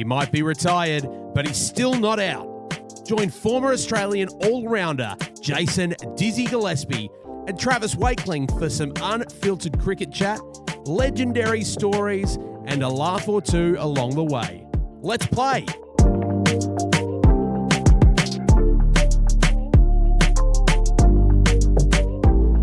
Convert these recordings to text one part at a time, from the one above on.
might be retired, but he's still not out. Join former Australian all-rounder Jason Dizzy Gillespie and Travis Wakeling for some unfiltered cricket chat, legendary stories, and a laugh or two along the way. Let's play.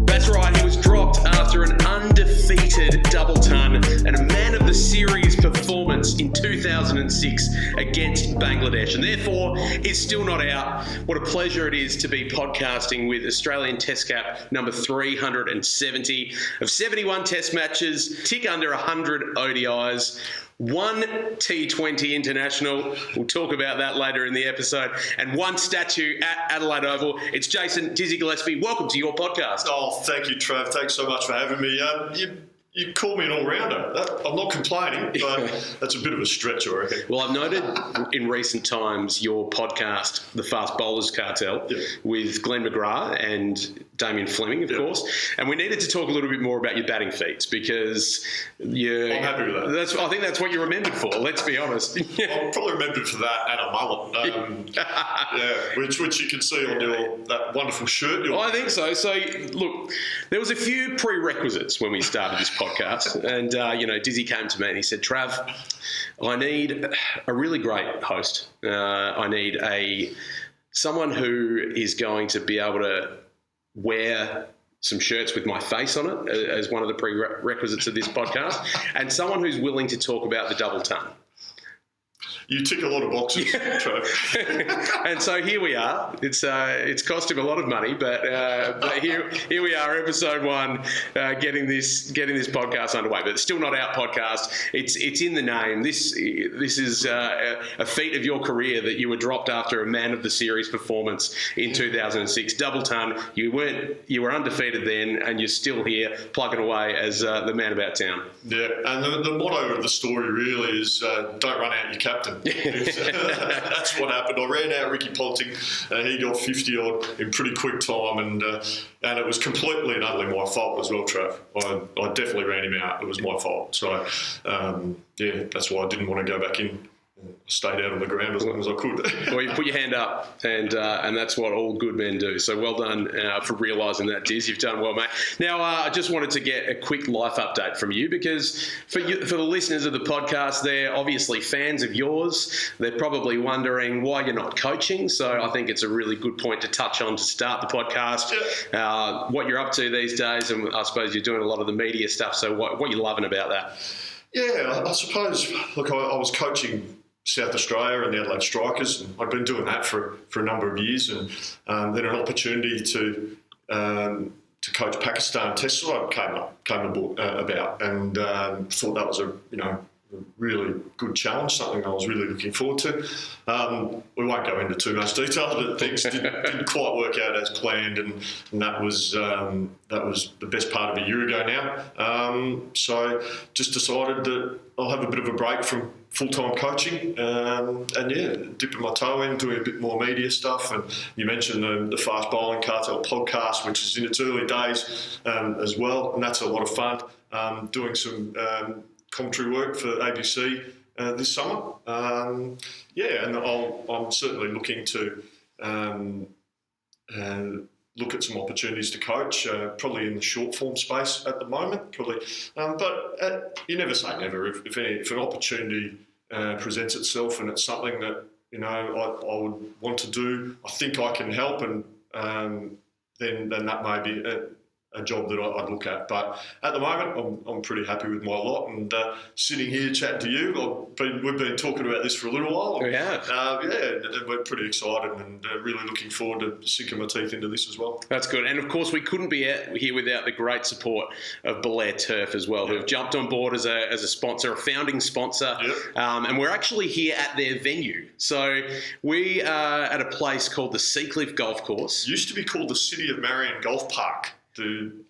That's right, he was dropped after an undefeated double ton and a man of the series performance in 2006 against Bangladesh, and therefore is still not out. What a pleasure it is to be podcasting with Australian Test Cap number 370 of 71 Test matches, tick under 100 ODIs, one T20 international, we'll talk about that later in the episode, and one statue at Adelaide Oval. It's Jason Dizzy Gillespie. Welcome to your podcast. Oh, thank you, Trav. Thanks so much for having me. You call me an all-rounder. I'm not complaining, but that's a bit of a stretch, I reckon. Well, I've noted in recent times your podcast, The Fast Bowlers Cartel, with Glenn McGrath and Damien Fleming, of course. And we needed to talk a little bit more about your batting feats because I'm happy with that. I think that's what you're remembered for, let's be honest. I'm probably remembered for that and a mullet. Which you can see on that wonderful shirt. I think so. So, look, there was a few prerequisites when we started this podcast. And, Dizzy came to me and he said, Trav, I need a really great host. I need someone who is going to be able to wear some shirts with my face on it as one of the prerequisites of this podcast, and someone who's willing to talk about the double ton. You tick a lot of boxes, Trev. And so here we are. It's cost him a lot of money, but here we are, episode 1, getting this podcast underway. But it's still not out podcast. It's in the name. This is a feat of your career that you were dropped after a man of the series performance in 2006, double ton. You were undefeated then, and you're still here plugging away as the man about town. Yeah, and the motto of the story really is don't run out your captain. That's what happened. I ran out Ricky Ponting. He got 50 odd in pretty quick time, and it was completely and utterly my fault as well, Trav. I definitely ran him out. It was my fault. So that's why I didn't want to go back in. Stayed out on the ground as long as I could. Well, you put your hand up, and that's what all good men do. So well done for realising that, Diz. You've done well, mate. Now, I just wanted to get a quick life update from you because for the listeners of the podcast, they're obviously fans of yours. They're probably wondering why you're not coaching. So I think it's a really good point to touch on to start the podcast. What you're up to these days, and I suppose you're doing a lot of the media stuff. So what you're loving about that? Yeah, I suppose. Look, I was coaching South Australia and the Adelaide Strikers, and I'd been doing that for a number of years, and then an opportunity to coach Pakistan Test side came about, and thought that was a really good challenge, something I was really looking forward to. We won't go into too much detail, but things didn't quite work out as planned, and that was the best part of a year ago now. So just decided that I'll have a bit of a break from full-time coaching, dipping my toe in, doing a bit more media stuff. And you mentioned the Fast Bowling Cartel podcast, which is in its early days as well, and that's a lot of fun. Doing some commentary work for ABC this summer. And I'm certainly looking to look at some opportunities to coach, probably in the short form space at the moment, probably. But you never say never. If an opportunity presents itself and it's something that I would want to do, I think I can help, and then that may be a job that I'd look at. But at the moment, I'm pretty happy with my lot, and sitting here chatting to you, we've been talking about this for a little while. We have. We're pretty excited and really looking forward to sinking my teeth into this as well. That's good. And of course, we couldn't be here without the great support of Belair Turf as well, who have jumped on board as a sponsor, a founding sponsor. Yep. And we're actually here at their venue. So we are at a place called the Seacliff Golf Course. Used to be called the City of Marion Golf Park.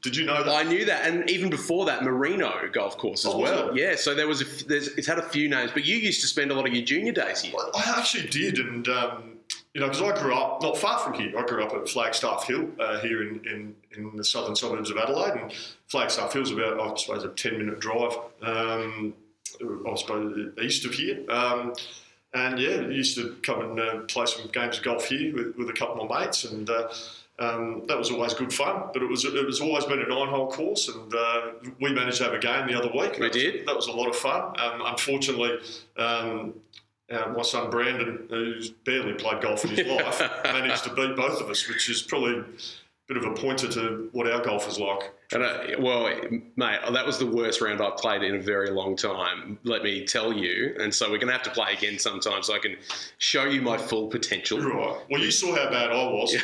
Did you know that? I knew that, and even before that, Merino Golf Course as well. Yeah, so it's had a few names, but you used to spend a lot of your junior days here. I actually did, and because I grew up not far from here. I grew up at Flagstaff Hill here in the southern suburbs of Adelaide, and Flagstaff Hill's about, I suppose, a 10-minute drive, I suppose, east of here. and yeah, used to come and play some games of golf here with a couple of my mates, and that was always good fun. But it was always been a 9-hole course, and we managed to have a game the other week. Did. That was a lot of fun. Unfortunately. My son Brandon, who's barely played golf in his life, managed to beat both of us, which is probably a bit of a pointer to what our golf is like. Well, mate, that was the worst round I've played in a very long time, let me tell you. And so we're going to have to play again sometime so I can show you my full potential. Right. Well, you saw how bad I was.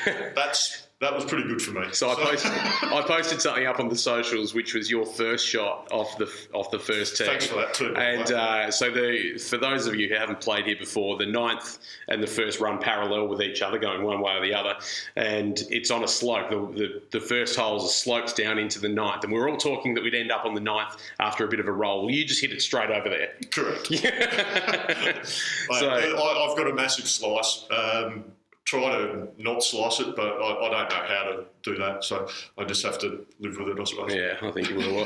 That was pretty good for me. So I posted something up on the socials, which was your first shot off the first tee. Thanks for that too. And for those of you who haven't played here before, the ninth and the first run parallel with each other, going one way or the other, and it's on a slope. The first hole's a slopes down into the ninth, and we were all talking that we'd end up on the ninth after a bit of a roll. Well, you just hit it straight over there. Correct. So I've got a massive slice. Try to not slice it, but I don't know how to do that, so I just have to live with it, I suppose. Yeah, I think you will.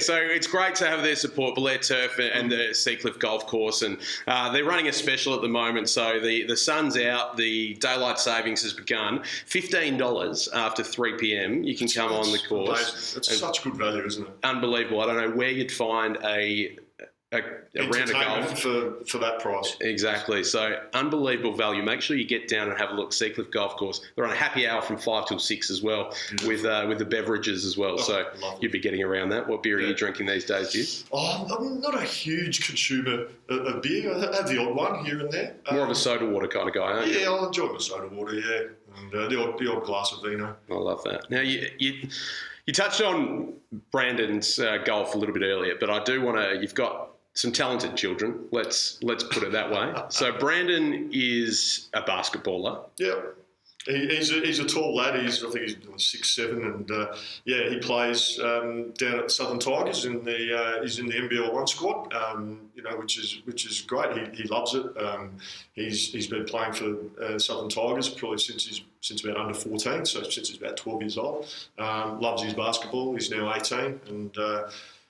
So it's great to have their support, Blair Turf and the Seacliff Golf Course, and they're running a special at the moment. So the sun's out, the daylight savings has begun. $15 after 3 p.m. You can come on the course. It's such good value, isn't it? Unbelievable. I don't know where you'd find a round of golf for that price. Exactly. So unbelievable value. Make sure you get down and have a look. Seacliff Golf Course. They're on a happy hour from 5 till 6 as well, with the beverages as well. So you'd be getting around that. What beer are you drinking these days, Giz? I'm not a huge consumer of beer. I have the odd one here and there. More of a soda water kind of guy, aren't you? Yeah, I'll enjoy my soda water. Yeah, and the odd glass of vino. I love that. Now you touched on Brandon's golf a little bit earlier, but I do want to. You've got some talented children. Let's put it that way. So Brandon is a basketballer. Yeah, he's a tall lad. I think he's 6'7", and he plays down at Southern Tigers. He's in the NBL1 squad. Which is great. He loves it. He's been playing for Southern Tigers probably since about under 14, so since he's about 12 years old. Loves his basketball. He's now 18,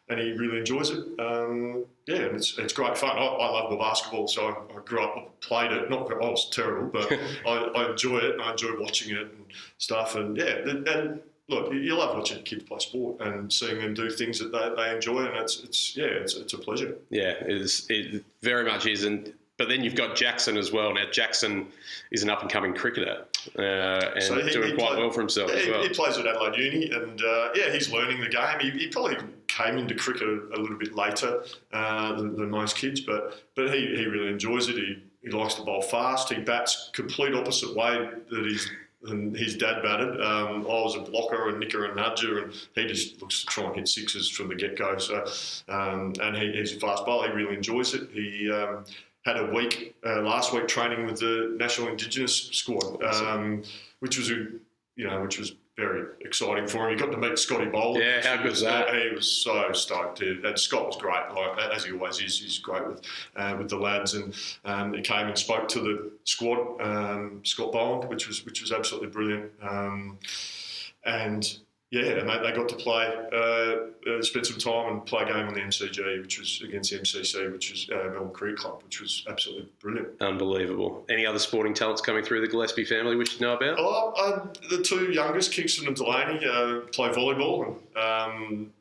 and he really enjoys it. And it's great fun. I love the basketball, so I grew up, played it. Not that I was terrible, but I enjoy it, and I enjoy watching it and stuff. And and look, you love watching kids play sport and seeing them do things that they enjoy, and it's a pleasure. Yeah, it very much is. But then you've got Jackson as well. Now, Jackson is an up-and-coming cricketer and doing quite well for himself as well. He plays at Adelaide Uni, and he's learning the game. He probably came into cricket a little bit later than most kids, but he really enjoys it. He likes to bowl fast. He bats complete opposite way than his dad batted. I was a blocker and nicker and nudger, and he just looks to try and hit sixes from the get-go. So, and he's a fast bowler. He really enjoys it. He had a week last week training with the National Indigenous squad, which was very exciting for him. He got to meet Scotty Bowler. Yeah, how good was that? He was so stoked. And Scott was great, as he always is. He's great with the lads, and he came and spoke to the squad, Scott Boland, which was absolutely brilliant. And they got to play, spend some time and play a game on the MCG, which was against the MCC, which was Melbourne Cricket Club, which was absolutely brilliant. Unbelievable. Any other sporting talents coming through the Gillespie family we should know about? The two youngest, Kingston and Delaney, play volleyball. And,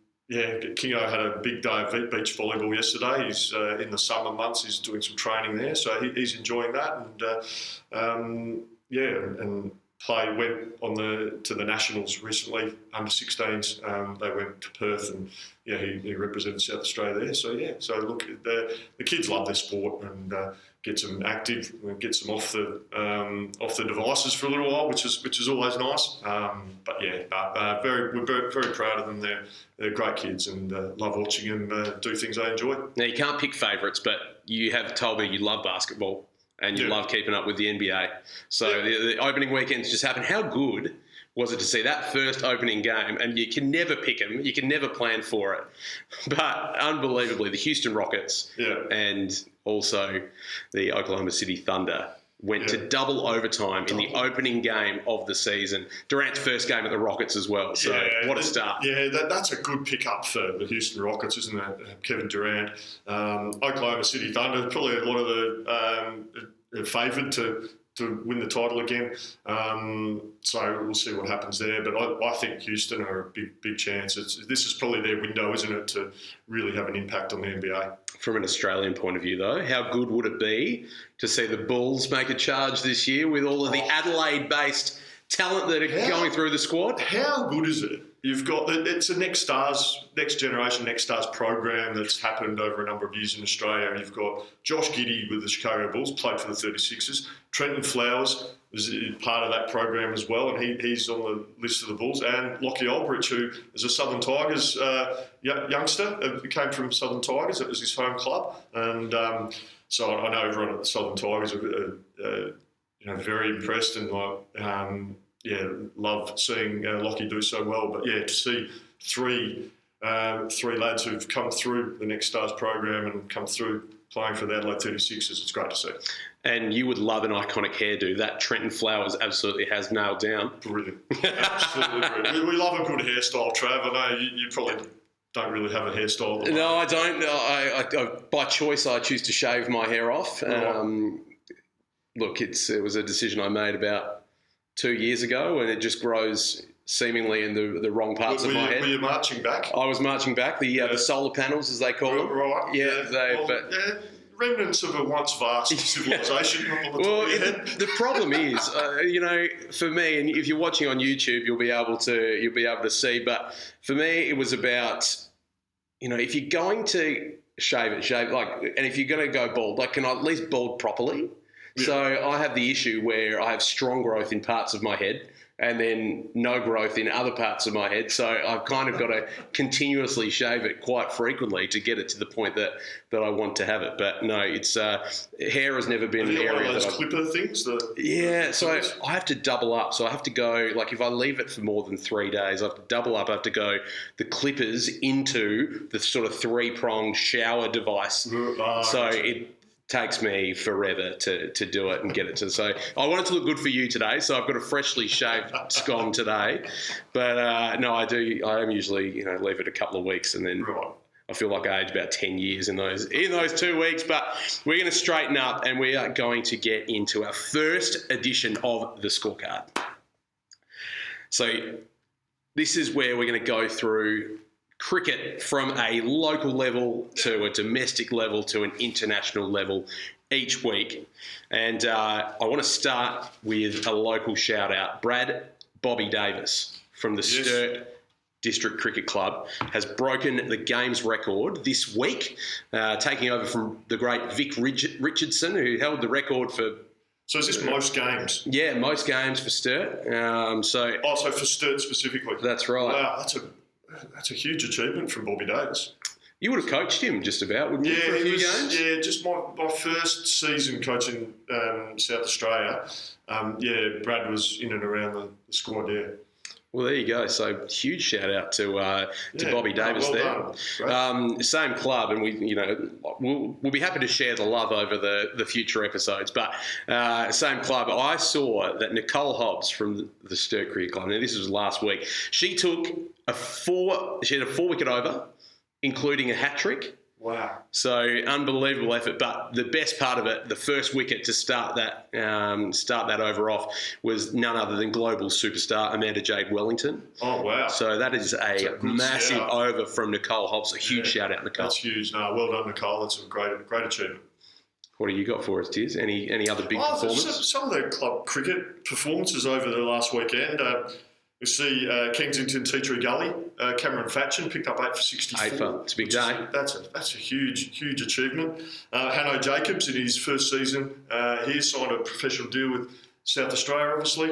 Kingo had a big day of beach volleyball yesterday. He's in the summer months. He's doing some training there, so he's enjoying that. And went to the Nationals recently, under 16s. They went to Perth, and he represented South Australia there. So look, the kids love their sport, and gets them active, and gets them off the devices for a little while, which is always nice. We're very proud of them. They're great kids, and love watching them do things they enjoy. Now, you can't pick favourites, but you have told me you love basketball. And you love keeping up with the NBA. So the opening weekends just happened. How good was it to see that first opening game? And you can never pick them. You can never plan for it. But unbelievably, the Houston Rockets and also the Oklahoma City Thunder went to double overtime in the opening game of the season. Durant's first game at the Rockets as well. So what a start. Yeah, that's a good pick-up for the Houston Rockets, isn't it? Kevin Durant. Oklahoma City Thunder, probably a lot of the favoured to win the title again. So we'll see what happens there. But I think Houston are a big chance. This is probably their window, isn't it, to really have an impact on the NBA. From an Australian point of view, though, how good would it be to see the Bulls make a charge this year with all of the Adelaide-based talent that are going through the squad? How good is it? You've got it's a next generation Next Stars program that's happened over a number of years in Australia. You've got Josh Giddey with the Chicago Bulls, played for the 36ers. Trenton Flowers was part of that program as well, and he's on the list of the Bulls. And Lockie Aldrich, who is a Southern Tigers youngster, came from Southern Tigers. It was his home club, and so I know everyone at the Southern Tigers are very impressed and love seeing Lockie do so well. But to see three lads who've come through the Next Stars program and come through playing for the Adelaide 36ers, it's great to see. And you would love an iconic hairdo. That Trenton Flowers absolutely has nailed down. Brilliant. Absolutely brilliant. We love a good hairstyle, Trav. I know you probably don't really have a hairstyle. No, I don't. I by choice, I choose to shave my hair off. Look, it was a decision I made about 2 years ago, and it just grows seemingly in the wrong parts of my head. Were you marching back? I was marching back. The solar panels, as they call them. Right. Remnants of a once vast civilization. Well, the problem is, for me, and if you're watching on YouTube, you'll be able to see. But for me, it was about, if you're going to shave it, and if you're going to go bald, can I at least bald properly? Yeah. So I have the issue where I have strong growth in parts of my head and then no growth in other parts of my head. So I've kind of got to continuously shave it quite frequently to get it to the point that I want to have it. But no, it's hair has never been an area one of those that clipper things? So I have to double up. So I have to go, if I leave it for more than 3 days, I have to double up. I have to go the clippers into the sort of 3-pronged shower device. So it takes me forever to do it and get it to. So I want it to look good for you today. So I've got a freshly shaved scone today, but no, I am usually leave it a couple of weeks and then I feel like I aged about 10 years in those 2 weeks. But we're going to straighten up and we are going to get into our first edition of the scorecard. So this is where we're going to go through cricket from a local level to a domestic level to an international level each week. And I want to start with a local shout out. Bobby Davis from the Sturt District Cricket Club has broken the games record this week, taking over from the great Vic Richardson, who held the record for... So is this most games? Yeah, most games for Sturt. So for Sturt specifically? That's right. Wow, that's a huge achievement from Bobby Davis. You would have coached him just about, wouldn't you, for a few games? Yeah, just my first season coaching South Australia. Brad was in and around the squad, Well, there you go. So huge shout out to Bobby Davis there. Same club, and we'll be happy to share the love over the future episodes. But same club. I saw that Nicole Hobbs from the Sturt Cricket Club. Now this was last week. She took a 4-wicket over, including a hat trick. Wow. So unbelievable effort. But the best part of it, the first wicket to start that over off was none other than global superstar Amanda Jade Wellington. Oh, wow. So that is a massive over from Nicole Hobbs. A huge shout out, Nicole. That's huge. No, well done, Nicole. That's a great achievement. What do you got for us, Tiz? Any other big performance? Some of the club cricket performances over the last weekend. We see Kensington Tea Tree Gully. Cameron Fatchin picked up 8 for 64. It's a big day. That's a huge achievement. Hanno Jacobs in his first season here signed a professional deal with South Australia, obviously.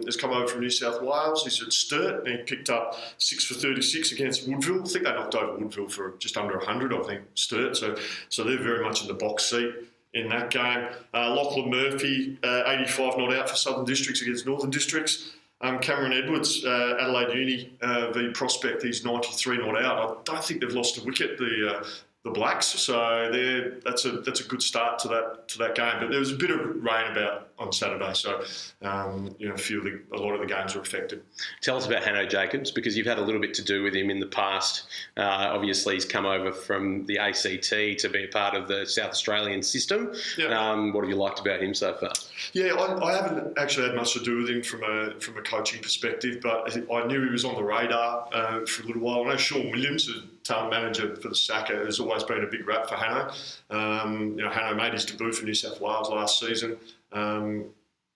Has come over from New South Wales. He's at Sturt and he picked up 6 for 36 against Woodville. I think they knocked over Woodville for just under 100, I think, Sturt. So they're very much in the box seat in that game. Lachlan Murphy, 85 not out for Southern Districts against Northern Districts. Cameron Edwards, Adelaide Uni v Prospect, he's 93 not out. I don't think they've lost a wicket, the the Blacks. So that's a good start to that game. But there was a bit of rain about on Saturday, so a lot of the games were affected. Tell us about Hanno Jacobs, because you've had a little bit to do with him in the past. Obviously, he's come over from the ACT to be a part of the South Australian system. Yeah. What have you liked about him so far? Yeah, I haven't actually had much to do with him from a coaching perspective, but I knew he was on the radar for a little while. I know Sean Williams, the talent manager for the Saka, has always been a big rap for Hanno. Hanno made his debut for New South Wales last season.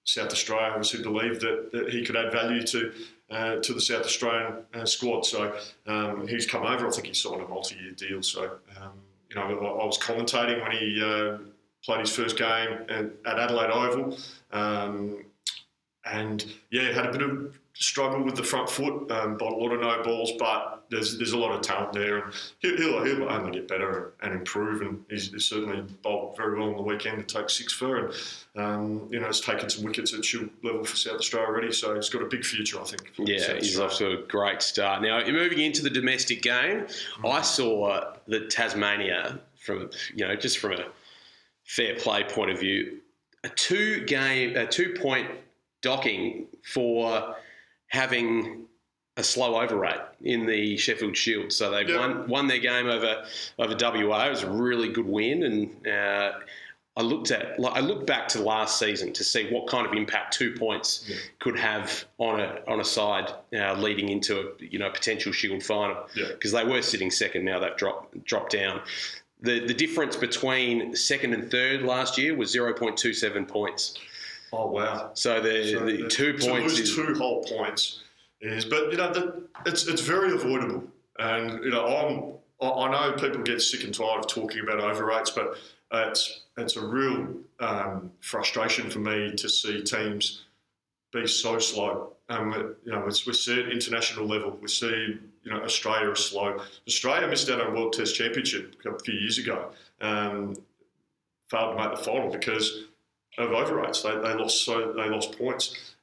South Australia obviously believed that he could add value to the South Australian squad. So he's come over. I think he signed a multi-year deal. So, I was commentating when he played his first game at Adelaide Oval. And had a bit of struggle with the front foot, by a lot of no balls, but there's a lot of talent there, and he'll only get better and improve. And he's certainly bowled very well on the weekend to take 6 for, and he's taken some wickets at Shield level for South Australia already. So he's got a big future, I think. Yeah, he's off to a great start. Now, moving into the domestic game, I saw that Tasmania, from a fair play point of view, a 2-point docking for having a slow over rate in the Sheffield Shield. So they've won their game over WA. It was a really good win, and I looked back to last season to see what kind of impact 2 points could have on a side leading into a potential Shield final, because they were sitting second. Now they've dropped down. The difference between second and third last year was 0.27 points. Oh wow! So the 2 points is 2 whole points but it's very avoidable. And I know people get sick and tired of talking about over rates, but it's a real frustration for me to see teams be so slow. We see it at international level. We see Australia is slow. Australia missed out on a World Test Championship a few years ago. Failed to make the final because of over rates. They lost points.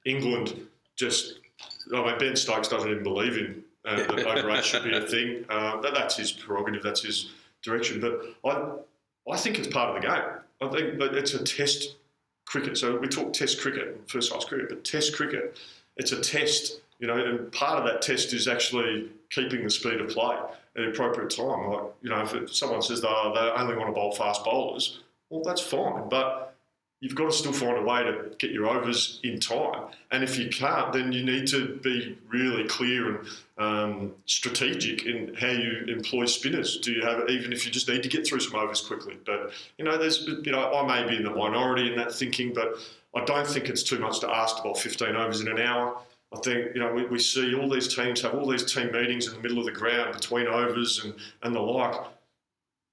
England Ben Stokes doesn't even believe in that over rates should be a thing. That's his prerogative. That's his direction. But I think it's part of the game. I think that it's a test cricket. So we talk test cricket, first class cricket, but test cricket, it's a test. And part of that test is actually keeping the speed of play at the appropriate time. If someone says they only want to bowl fast bowlers, well, that's fine, but you've got to still find a way to get your overs in time. And if you can't, then you need to be really clear and strategic in how you employ spinners. Do you have, even if you just need to get through some overs quickly? But, I may be in the minority in that thinking, but I don't think it's too much to ask to bowl 15 overs in an hour. I think, we see all these teams have all these team meetings in the middle of the ground between overs and the like.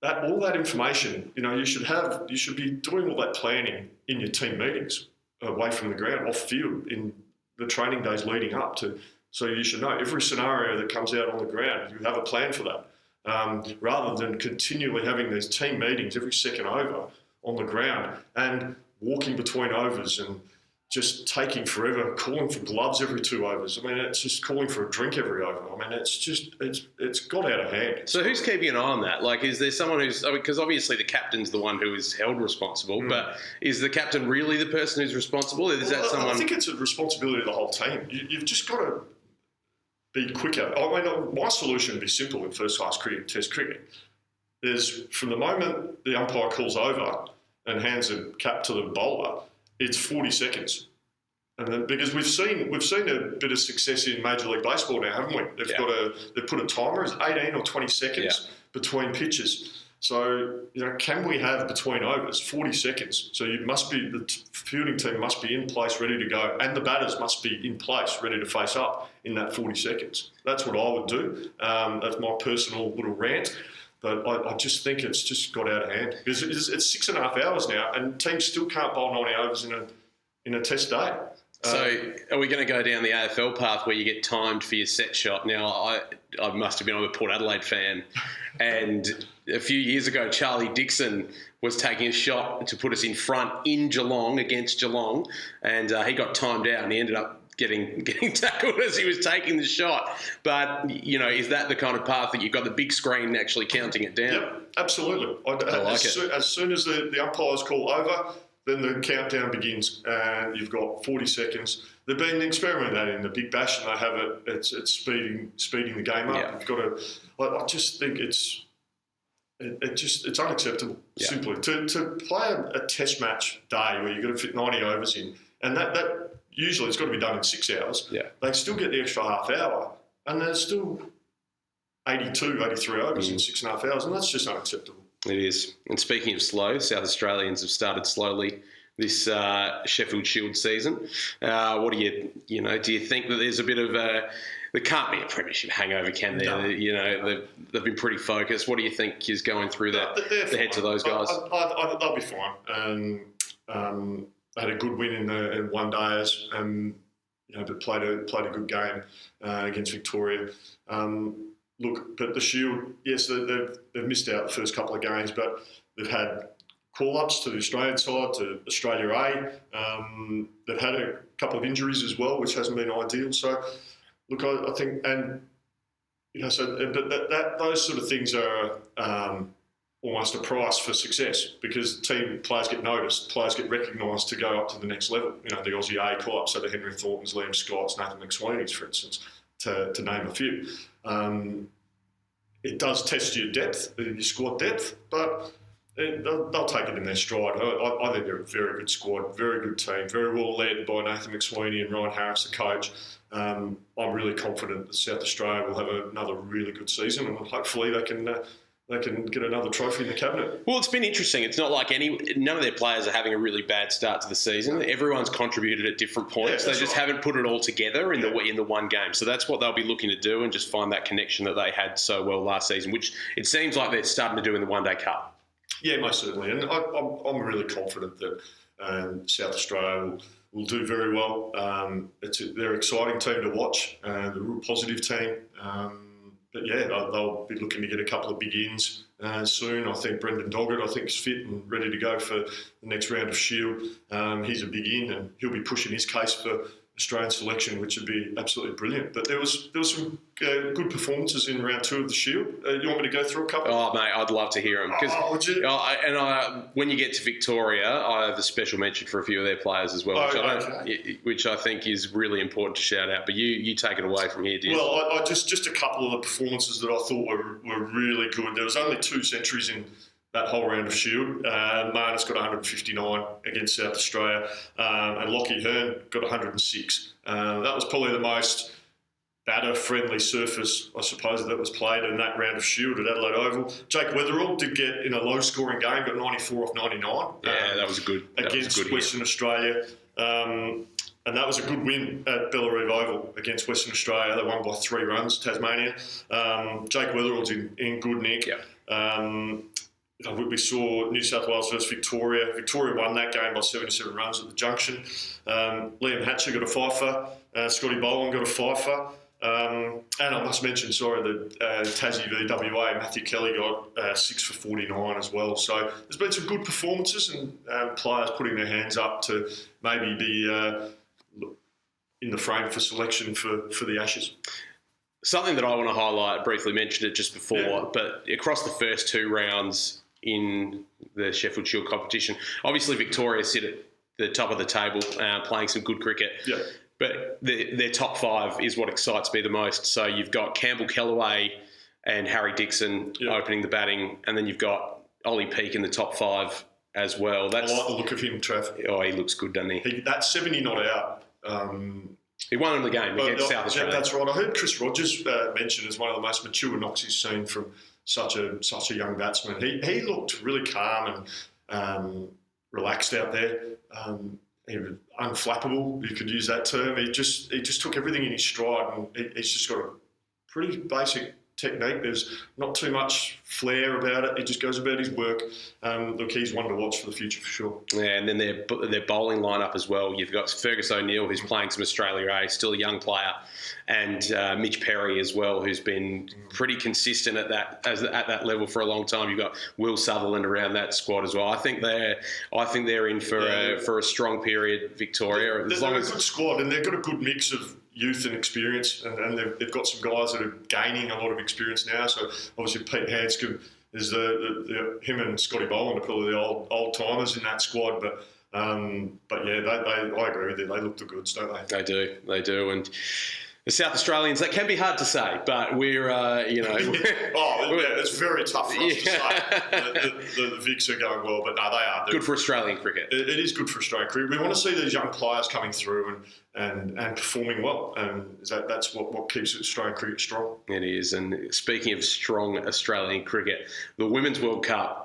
All that information, you should be doing all that planning in your team meetings, away from the ground, off field, in the training days leading up to. So you should know every scenario that comes out on the ground, you have a plan for that, rather than continually having these team meetings every second over on the ground and walking between overs and just taking forever, calling for gloves every 2 overs. I mean, it's just calling for a drink every over. I mean, it's got out of hand. So who's keeping an eye on that? Like, is there someone because obviously the captain's the one who is held responsible, but is the captain really the person who's responsible? I think it's a responsibility of the whole team. You've just got to be quicker. I mean, my solution would be simple in first class cricket, test cricket. There's, from the moment the umpire calls over and hands a cap to the bowler, it's 40 seconds. And then, because we've seen a bit of success in Major League Baseball now, haven't we? They've put a timer, it's 18 or 20 seconds between pitches. So, can we have between overs 40 seconds? So the fielding team must be in place, ready to go, and the batters must be in place, ready to face up in that 40 seconds. That's what I would do. That's my personal little rant. But I just think it's just got out of hand. Because it's 6.5 hours now, and teams still can't bowl 90 overs in a test day. So are we going to go down the AFL path where you get timed for your set shot? Now, I must have been a Port Adelaide fan, and a few years ago, Charlie Dixon was taking a shot to put us in front in Geelong against Geelong, and he got timed out, and he ended up getting tackled as he was taking the shot. But, is that the kind of path that you've got the big screen actually counting it down? Yep, absolutely. As soon as the umpires call over, then the countdown begins, and you've got 40 seconds. They've been experimenting that in the Big Bash, and they have it. It's speeding the game up. Yeah. You've got to. I just think it's unacceptable. Yeah. Simply to play a test match day where you've got to fit 90 overs in, and that usually it's got to be done in 6 hours. Yeah. They still get the extra half hour, and there's still 82, 83 overs in 6.5 hours, and that's just unacceptable. It is. And speaking of slow, South Australians have started slowly this Sheffield Shield season. What do you think that there's a bit of there can't be a premiership hangover, can there? No. They've been pretty focused. What do you think is going through the heads of those guys? They'll be fine. They had a good win in one days, but played a good game against Victoria. But the Shield, yes, they've missed out the first couple of games, but they've had call-ups to the Australian side, to Australia A. They've had a couple of injuries as well, which hasn't been ideal. So, look, I think, those sort of things are almost a price for success, because players get noticed, players get recognised to go up to the next level. The Aussie A call-ups, so the Henry Thorntons, Liam Scotts, Nathan McSweeney's, for instance, to name a few. It does test your depth, your squad depth, but they'll take it in their stride. I think they're a very good squad, very good team, very well led by Nathan McSweeney and Ryan Harris, the coach. I'm really confident that South Australia will have another really good season, and hopefully they can get another trophy in the cabinet. Well, it's been interesting. It's not like none of their players are having a really bad start to the season. Everyone's contributed at different points. They just haven't put it all together in the one game. So that's what they'll be looking to do, and just find that connection that they had so well last season, which it seems like they're starting to do in the One Day Cup. Yeah, most certainly. And I'm really confident that South Australia will do very well. They're an exciting team to watch. They're a real positive team. But yeah, they'll be looking to get a couple of big ins soon. I think Brendan Doggett, is fit and ready to go for the next round of Shield. He's a big in, and he'll be pushing his case for Australian selection, which would be absolutely brilliant. But there was some good performances in round 2 of the Shield. You want me to go through a couple? Oh, mate, I'd love to hear them. Would you? When you get to Victoria, I have a special mention for a few of their players as well, which I think is really important to shout out. But you take it away from here, dear. Well, I just a couple of the performances that I thought were really good. There was only 2 centuries in that whole round of Shield. Marnus got 159 against South Australia, and Lockie Hearn got 106. That was probably the most batter-friendly surface, I suppose, that was played in that round of Shield at Adelaide Oval. Jake Weatherall did get, in a low-scoring game, got 94 off 99. Yeah, that was good. Against Western Australia. And that was a good win at Bellarine Oval against Western Australia. They won by 3 runs, Tasmania. Jake Weatherall's in good nick. Yeah. We saw New South Wales versus Victoria. Victoria won that game by 77 runs at the Junction. Liam Hatcher got a fifer. Scotty Boland got a fifer. And I must mention, that Tassie v WA, Matthew Kelly got 6 for 49 as well. So there's been some good performances, and players putting their hands up to maybe be in the frame for selection for the Ashes. Something that I want to highlight, briefly mentioned it just before, but across the first 2 rounds in the Sheffield Shield competition, obviously Victoria sit at the top of the table playing some good cricket. Yeah. But their top 5 is what excites me the most. So you've got Campbell Kellaway and Harry Dixon opening the batting, and then you've got Ollie Peake in the top 5 as well. I like the look of him, Trav. Oh, he looks good, doesn't he? That's 70 not out. He won the game against South Australia. That's right. I heard Chris Rogers mentioned as one of the most mature knocks he's seen from such a young batsman. He looked really calm and relaxed out there. He was unflappable, you could use that term. He just took everything in his stride, and he's just got a pretty basic technique. There's not too much flair about it. He just goes about his work. Look, he's one to watch for the future for sure. Yeah, and then their bowling lineup as well. You've got Fergus O'Neill, who's playing some Australia A, still a young player, and Mitch Perry as well, who's been pretty consistent at that level for a long time. You've got Will Sutherland around that squad as well. I think they're in for a strong period, Victoria. They're a good squad, and they've got a good mix of youth and experience, and they've got some guys that are gaining a lot of experience now. So obviously Pete Hanscom is him and Scotty Boland are probably the old timers in that squad. But yeah, I agree with you. They look the goods, don't they? They do, and the South Australians, that can be hard to say, but we're, it's very tough for us to say. The Vics are going well, but no, they are. Good for Australian cricket. It is good for Australian cricket. We want to see these young players coming through and performing well, and that's what keeps Australian cricket strong. It is, and speaking of strong Australian cricket, the Women's World Cup.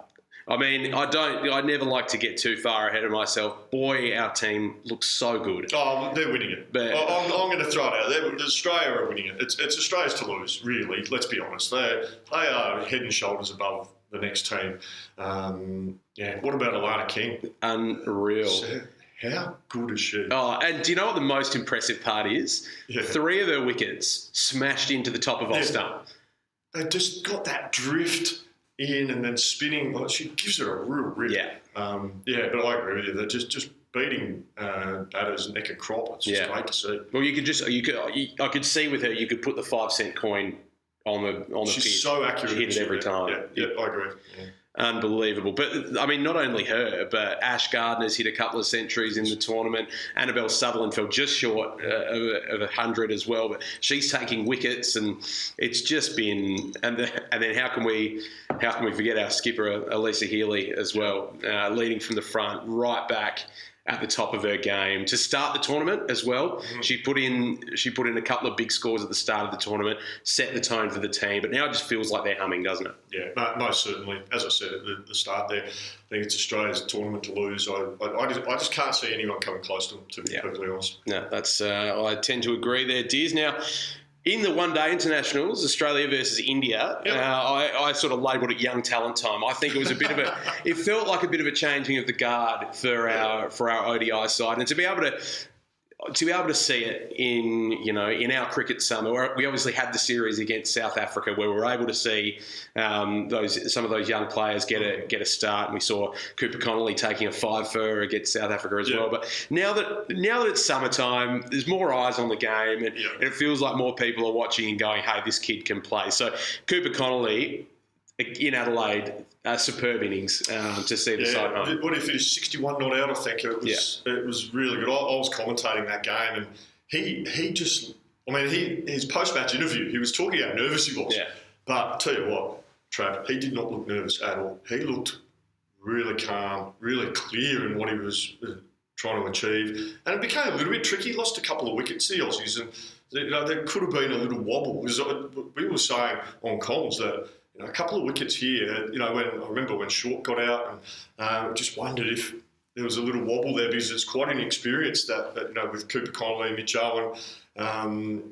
I mean, I never like to get too far ahead of myself. Boy, our team looks so good. Oh, they're winning it. But I'm going to throw it out there. Australia are winning it. It's Australia's to lose, really. Let's be honest. They are head and shoulders above the next team. What about Alana King? Unreal. How good is she? Oh, and do you know what the most impressive part is? Yeah. 3 of her wickets smashed into the top of off stump. They just got that drift in and then spinning. Well, she gives it a real rip. Yeah. But I agree with you. They're just beating batters neck and crop. It's just great to see. Well, I could see with her, you could put the 5-cent coin on the pitch. She's so accurate. She hit it every time. Yeah, I agree. Yeah. Unbelievable. But, I mean, not only her, but Ash Gardner's hit a couple of centuries in the tournament. Annabelle Sutherland fell just short of 100 as well. But she's taking wickets, and it's just been... And then how can we forget our skipper, Elisa Healy, as well, leading from the front, right back at the top of her game to start the tournament as well. Mm. She put in a couple of big scores at the start of the tournament, set the tone for the team, but now it just feels like they're humming, doesn't it? Yeah, most certainly. As I said at the start there, I think it's Australia's tournament to lose. I just can't see anyone coming close to them, to be perfectly honest. No, that's I tend to agree there, Deers. Now, in the one-day internationals, Australia versus India, I sort of labelled it young talent time. I think it was it felt like a bit of a changing of the guard for our ODI side, and to be able to see it in our cricket summer, where we obviously had the series against South Africa, where we were able to see some of those young players get a start, and we saw Cooper Connolly taking a 5 against South Africa as well. But now that it's summertime, there's more eyes on the game, and it feels like more people are watching and going, "Hey, this kid can play." So Cooper Connolly in Adelaide, superb innings to see the side home. What he finished 61 not out, I think. It was really good. I was commentating that game, and he just, his post-match interview, he was talking how nervous he was. Yeah. But I'll tell you what, Trav, he did not look nervous at all. He looked really calm, really clear in what he was trying to achieve. And it became a little bit tricky. He lost a couple of wickets, the Aussies, and there could have been a little wobble. We were saying on comms that a couple of wickets here, I remember when Short got out, and just wondered if there was a little wobble there, because it's quite an experience that with Cooper Connolly, Mitch Owen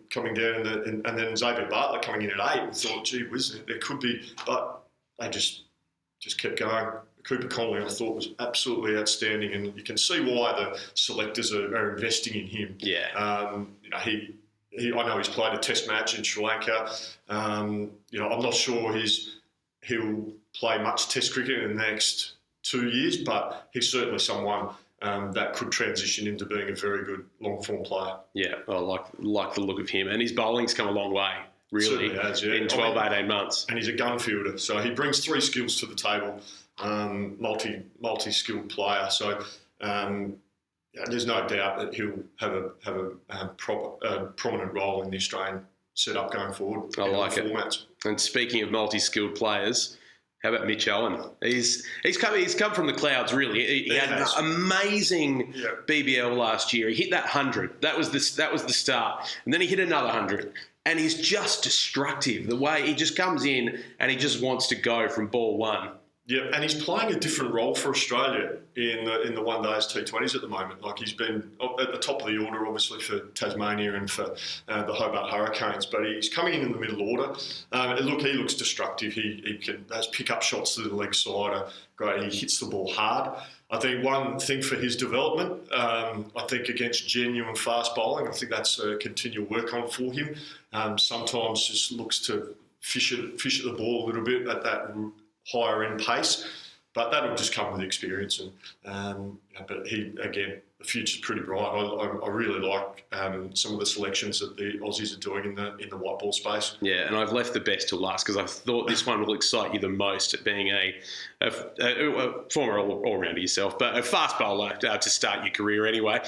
coming down, and then Xavier Bartlett coming in at 8. We thought, gee whiz, there could be, but they just kept going. Cooper Connolly, I thought, was absolutely outstanding, and you can see why the selectors are investing in him. Yeah. I know he's played a test match in Sri Lanka. I'm not sure he'll play much test cricket in the next 2 years, but he's certainly someone that could transition into being a very good long-form player. Yeah, I like the look of him. And his bowling's come a long way, really, in 12, 18 months. And he's a gun fielder, so he brings 3 skills to the table, multi-skilled player. So... there's no doubt that he'll have a prominent role in the Australian setup going forward. I like it. Formats. And speaking of multi-skilled players, how about Mitch Owen? He's come from the clouds, really. He had an amazing BBL last year. He hit that 100. That was the start, and then he hit another 100. And he's just destructive. The way he just comes in and he just wants to go from ball 1. Yeah, and he's playing a different role for Australia in the one days T20s at the moment. Like, he's been at the top of the order, obviously, for Tasmania and for the Hobart Hurricanes, but he's coming in the middle order. He looks destructive. He has pick-up shots to the leg side. Great, he hits the ball hard. I think one thing for his development, I think against genuine fast bowling, I think that's a continual work on for him. Sometimes just looks to fish at the ball a little bit at that higher end pace, but that'll just come with experience. But the future's pretty bright. I really like some of the selections that the Aussies are doing in the white ball space. Yeah, and I've left the best till last because I thought this one will excite you the most, at being a former all-rounder yourself, but a fast bowler to start your career anyway.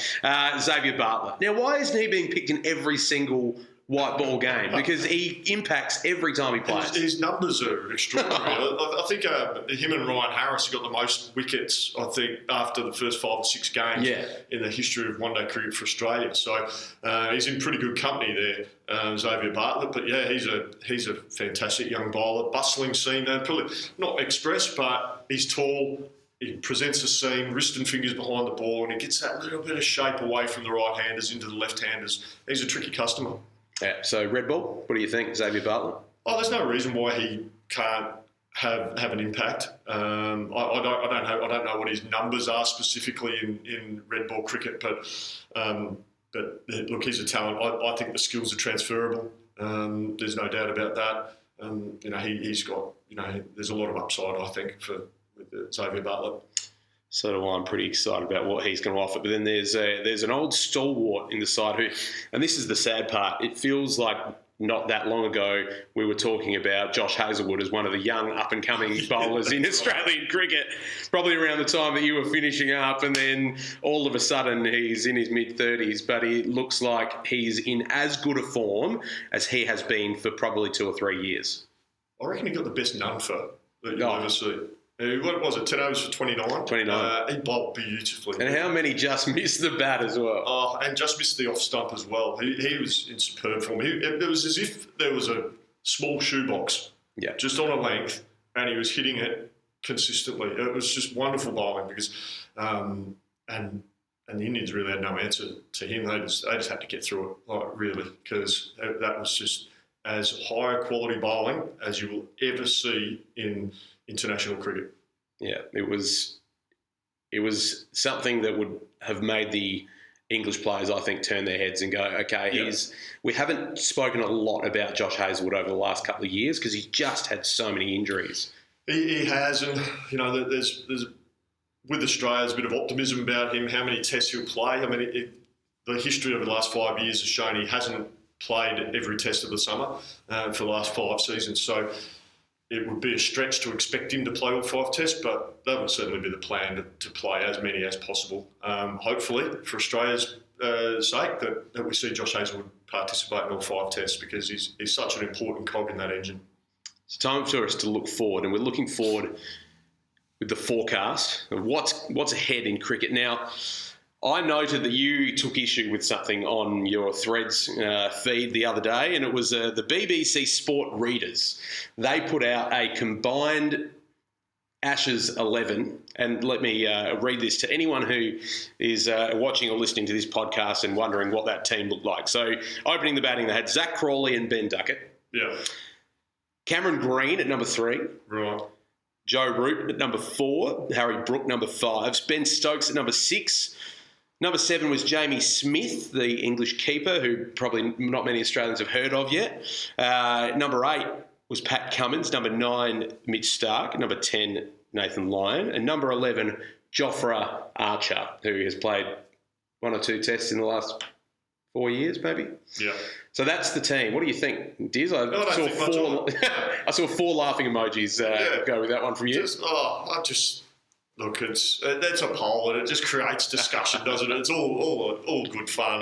Xavier Bartlett. Now, why isn't he being picked in every single white ball game? Because he impacts every time he plays. His numbers are extraordinary. I think him and Ryan Harris got the most wickets, I think, after the first 5 or 6 games in the history of one-day cricket for Australia. So he's in pretty good company there, Xavier Bartlett. But yeah, he's a fantastic young bowler, bustling seamer, probably not express, but he's tall. He presents a seam, wrist and fingers behind the ball, and he gets that little bit of shape away from the right-handers into the left-handers. He's a tricky customer. Yeah, so red ball, what do you think, Xavier Bartlett? Oh, there's no reason why he can't have an impact. I don't know what his numbers are specifically in red ball cricket, but look, he's a talent. I think the skills are transferable. There's no doubt about that. He's got there's a lot of upside, I think, with Xavier Bartlett. So do I. I'm pretty excited about what he's going to offer. But then there's an old stalwart in the side who, and this is the sad part, it feels like not that long ago we were talking about Josh Hazlewood as one of the young up-and-coming bowlers in Australian cricket, probably around the time that you were finishing up, and then all of a sudden he's in his mid-30s, but he looks like he's in as good a form as he has been for probably 2 or 3 years. I reckon he got the best number that you'll ever see. What was it, 10 overs for 29? 29. He bowled beautifully. And how many just missed the bat as well? Oh, and just missed the off stump as well. He was in superb form. It was as if there was a small shoebox just on a length, and he was hitting it consistently. It was just wonderful bowling because, and the Indians really had no answer to him. They just had to get through it, really, because that was just as high quality bowling as you will ever see in international cricket. Yeah, it was something that would have made the English players, I think, turn their heads and go, okay, we haven't spoken a lot about Josh Hazlewood over the last couple of years because he's just had so many injuries. He has, and there's with Australia, there's a bit of optimism about him, how many tests he'll play. I mean, the history over the last 5 years has shown he hasn't played every test of the summer for the last 5 seasons. So it would be a stretch to expect him to play all 5 tests, but that would certainly be the plan to play as many as possible. Hopefully, for Australia's sake, that we see Josh Hazlewood participate in all 5 tests because he's such an important cog in that engine. It's time for us to look forward, and we're looking forward with the forecast of what's ahead in cricket. Now, I noted that you took issue with something on your Threads feed the other day, and it was the BBC Sport readers. They put out a combined Ashes 11, and let me read this to anyone who is watching or listening to this podcast and wondering what that team looked like. So, opening the batting, they had Zach Crawley and Ben Duckett. Yeah. Cameron Green at number 3. Right. Joe Root at number 4. Harry Brook, number 5. Ben Stokes at number 6. Number 7 was Jamie Smith, the English keeper, who probably not many Australians have heard of yet. Number 8 was Pat Cummins. Number 9, Mitch Stark. Number 10, Nathan Lyon. And number 11, Jofra Archer, who has played 1 or 2 tests in the last 4 years, maybe. Yeah. So that's the team. What do you think, Diz? I saw 4 laughing emojis go with that one from you. Look, that's a poll and it just creates discussion, doesn't it? It's all good fun,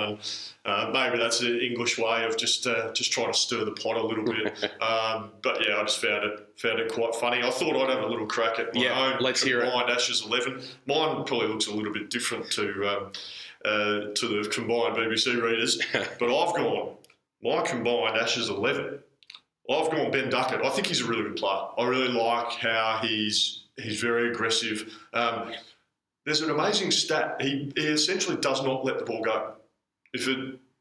and maybe that's the English way of just trying to stir the pot a little bit. But yeah, I just found it quite funny. I thought I'd have a little crack at my own combined Ashes 11. Mine probably looks a little bit different to the combined BBC readers, but I've gone my combined Ashes 11. I've gone Ben Duckett. I think he's a really good player. I really like how he's He's very aggressive. There's an amazing stat. He essentially does not let the ball go.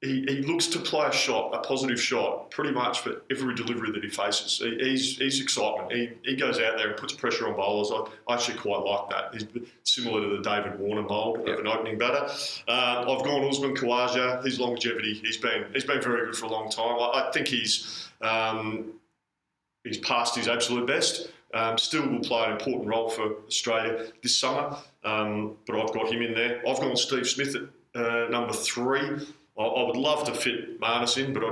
He looks to play a positive shot, pretty much for every delivery that he faces. He's excitement. He goes out there and puts pressure on bowlers. I actually quite like that. He's similar to the David Warner mould of an opening batter. I've gone Usman Khawaja. His longevity, he's been very good for a long time. I think he's past his absolute best. Still will play an important role for Australia this summer, but I've got him in there. I've gone Steve Smith at number 3. I would love to fit Marnus in, but I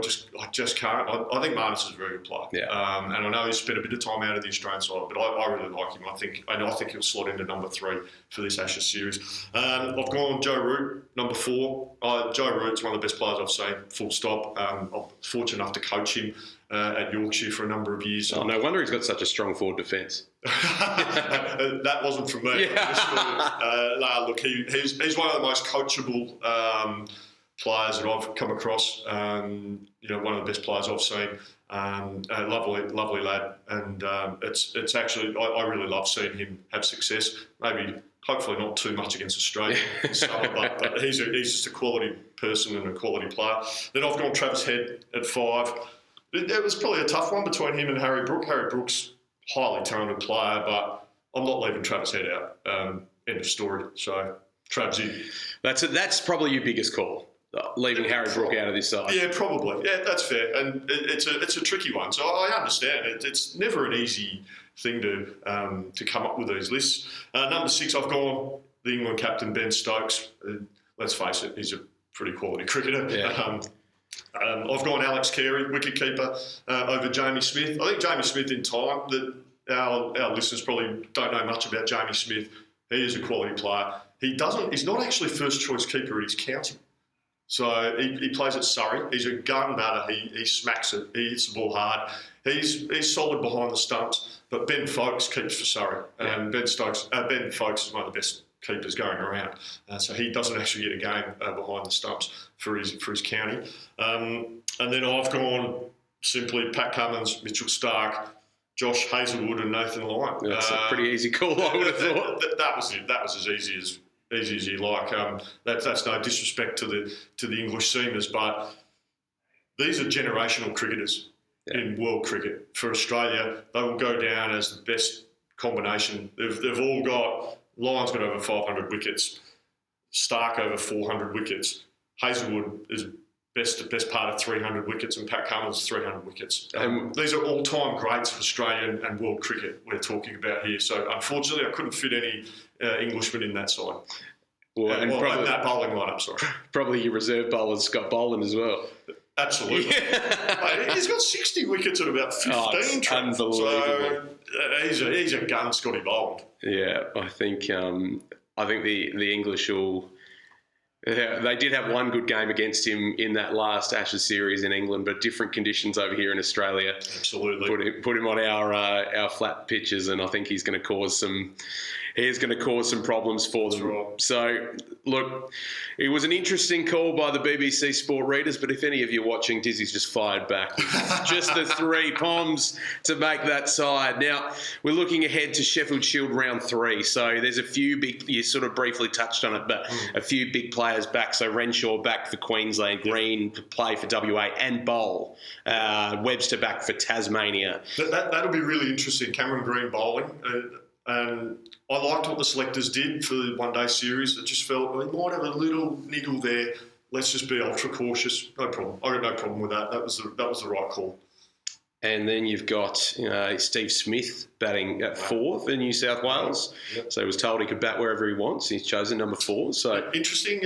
just can't. I think Marnus is a very good player, and I know he's spent a bit of time out of the Australian side, but I really like him. I think he'll slot into number 3 for this Ashes series. I've gone Joe Root, number 4. Joe Root's one of the best players I've seen. Full stop. I'm fortunate enough to coach him at Yorkshire for a number of years. Oh, no wonder he's got such a strong forward defence. That wasn't from me. Yeah. Look, he's one of the most coachable players that I've come across. One of the best players I've seen. A lovely lad, and it's actually I really love seeing him have success. Maybe, hopefully, not too much against Australia this summer, but he's just a quality person and a quality player. Then I've gone Travis Head at 5. It was probably a tough one between him and Harry Brook. Harry Brook's highly talented player, but I'm not leaving Travis Head out. End of story. So Trav's in. That's probably your biggest call. Leaving Harry Brook out of this side. Yeah, probably. Yeah, that's fair. And it's a tricky one. So I understand. It's never an easy thing to come up with these lists. Number 6, I've gone the England captain, Ben Stokes. Let's face it, he's a pretty quality cricketer. Yeah. I've gone Alex Carey, wicketkeeper, over Jamie Smith. I think Jamie Smith, in time, that our listeners probably don't know much about Jamie Smith. He is a quality player. He's not actually first choice keeper at his county. So he plays at Surrey. He's a gun batter. He smacks it. He hits the ball hard. He's solid behind the stumps. But Ben Folkes keeps for Surrey, and Ben Folkes is one of the best keepers going around. So he doesn't actually get a game behind the stumps for his county. And then I've gone simply Pat Cummins, Mitchell Starc, Josh Hazlewood, and Nathan Lyon. That's a pretty easy call, I would have thought. That was it. That was as easy as you like. That's no disrespect to the English seamers, but these are generational cricketers in world cricket. For Australia, they will go down as the best combination. They've all got, Lyon's got over 500 wickets, Starc over 400 wickets, Hazlewood is best part of 300 wickets, and Pat Cummins 300 wickets. These are all-time greats of Australian and world cricket we're talking about here. So unfortunately, I couldn't fit any Englishmen in that side. Probably that bowling lineup. Sorry. Probably your reserve bowler Scott Boland as well. Absolutely. Mate, he's got 60 wickets at about 15 trips. Unbelievable. So he's a gun, Scotty Boland. Yeah, I think the English will. They did have one good game against him in that last Ashes series in England, but different conditions over here in Australia. Absolutely. Put him on our flat pitches, and I think he's going to cause some problems for them. Right. So, look, it was an interesting call by the BBC Sport readers, but if any of you watching, Dizzy's just fired back. Just the 3 bombs to make that side. Now, we're looking ahead to Sheffield Shield round 3. So there's a few big, you sort of briefly touched on it, but a few big players back. So Renshaw back for Queensland, Green play for WA and bowl. Webster back for Tasmania. That'll be really interesting. Cameron Green bowling. And I liked what the selectors did for the one-day series. It just felt we might have a little niggle there. Let's just be ultra cautious. No problem. I got no problem with that. That was the right call. And then you've got Steve Smith batting at 4th in New South Wales. Yep. So he was told he could bat wherever he wants. He's chosen number 4. So interesting.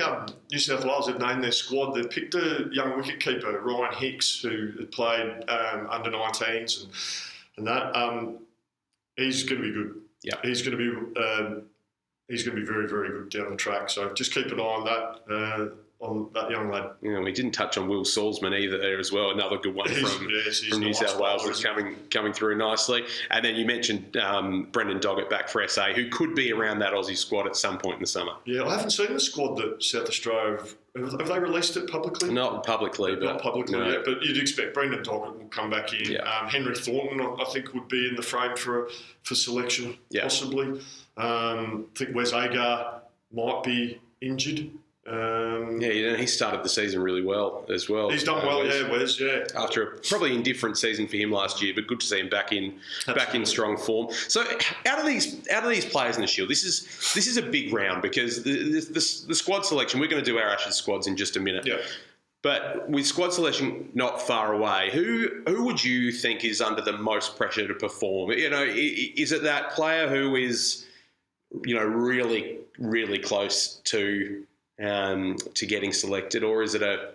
New South Wales have named their squad. They've picked a young wicketkeeper, Ryan Hicks, who had played under 19s and that. He's going to be good. Yeah, he's going to be very, very good down the track. So just keep an eye on that. on that young lad. Yeah, we didn't touch on Will Salzman either there as well. Another good one from New South Wales was coming through nicely. And then you mentioned Brendan Doggett back for SA, who could be around that Aussie squad at some point in the summer. Yeah, I haven't seen the squad that South Australia have they released it publicly? Not publicly yet, but you'd expect Brendan Doggett will come back in. Yeah. Henry Thornton, I think, would be in the frame for selection, possibly. I think Wes Agar might be injured. He started the season really well as well. He's done well, Wes. After a probably indifferent season for him last year, but good to see him back in strong form. So out of these players in the Shield, this is a big round because the squad selection. We're going to do our Ashes squads in just a minute. Yeah. But with squad selection not far away, who would you think is under the most pressure to perform? Is it that player who is, really, really close to getting selected, or is it a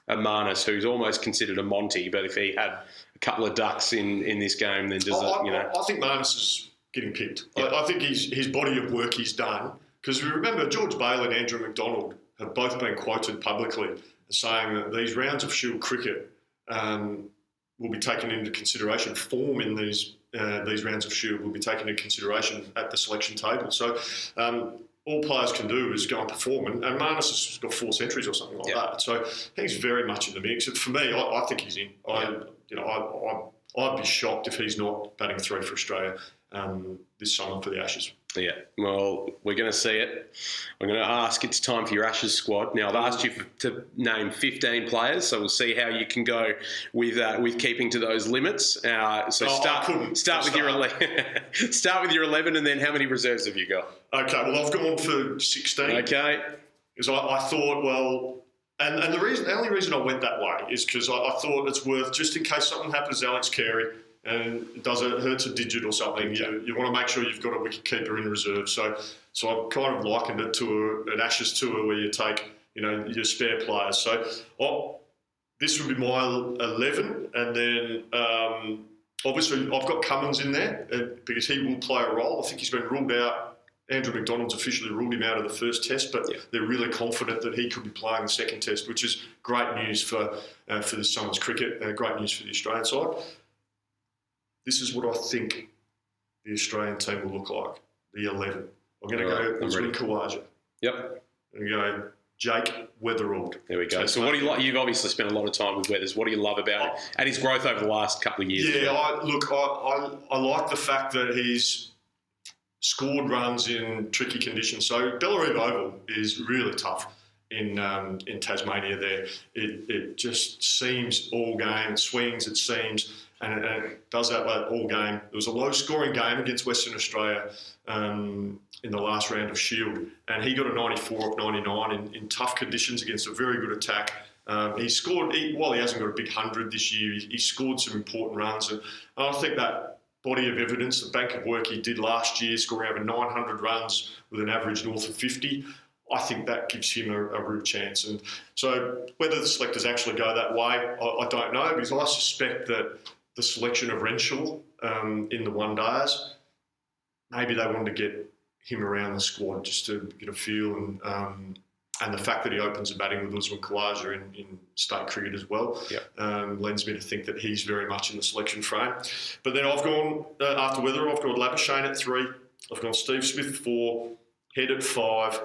Marnus who's almost considered a Monty, but if he had a couple of ducks in this game, then I think Marnus is getting picked. Yeah. I think his body of work he's done, because we remember George Bailey and Andrew McDonald have both been quoted publicly as saying that these rounds of Shield cricket will be taken into consideration. Form in these rounds of Shield will be taken into consideration at the selection table. So all players can do is go and perform, and Marnus has got 4 centuries or something like that. So he's very much in the mix. For me, I think he's in. I'd be shocked if he's not batting 3 for Australia this summer for the Ashes. Yeah, well, we're going to see it. I'm going to ask, it's time for your Ashes squad. Now, I've asked you to name 15 players, so we'll see how you can go with keeping to those limits. Start with your 11. Start with your 11, and then how many reserves have you got? Okay, well, I've gone for 16. Okay. Because I thought, well, and the only reason I went that way is because I thought it's worth, just in case something happens to Alex Carey, and it hurts a digit or something, you want to make sure you've got a wicket keeper in reserve. So I've kind of likened it to an Ashes tour where you take, your spare players. So this would be my 11, and then obviously I've got Cummins in there because he will play a role. I think he's been ruled out. Andrew McDonald's officially ruled him out of the first test, but they're really confident that he could be playing the second test, which is great news for this summer's cricket, great news for the Australian side. This is what I think the Australian team will look like, the 11. I'm going to go Usman Khawaja. Yep. I'm going to go Jake Weatherald. There we go. So what do you like? You've obviously spent a lot of time with Weathers. What do you love about it and his growth over the last couple of years? Yeah, I like the fact that he's scored runs in tricky conditions. So Bellarine Oval is really tough in Tasmania there. It just seems all game. It swings, it seems, and it does that all game. It was a low-scoring game against Western Australia in the last round of Shield, and he got a 94 off 99 in tough conditions against a very good attack. He scored, while he hasn't got a big 100 this year, he scored some important runs, and I think that body of evidence, the bank of work he did last year, scoring over 900 runs with an average north of 50, I think that gives him a real chance. And so whether the selectors actually go that way, I don't know, because I suspect that the selection of Renshaw in the one-days, maybe they wanted to get him around the squad just to get a feel, and the fact that he opens the batting with Usman Khawaja in state cricket as well lends me to think that he's very much in the selection frame. But then I've gone, after Weather, I've got Labuschagne at 3, I've gone Steve Smith 4, Head at 5,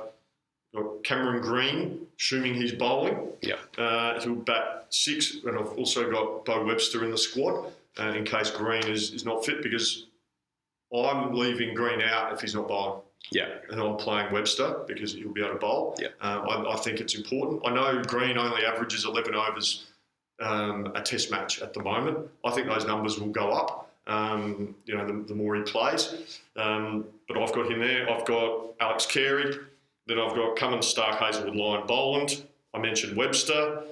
I've got Cameron Green, assuming he's bowling. He'll bat 6, and I've also got Bo Webster in the squad in case Green is not fit, because I'm leaving Green out if he's not bowling. And I'm playing Webster because he'll be able to bowl. I think it's important. I know Green only averages 11 overs a test match at the moment. I think those numbers will go up, the more he plays. But I've got him there. I've got Alex Carey. Then I've got Cummins, Stark, Hazelwood, Lyon, Boland. I mentioned Webster.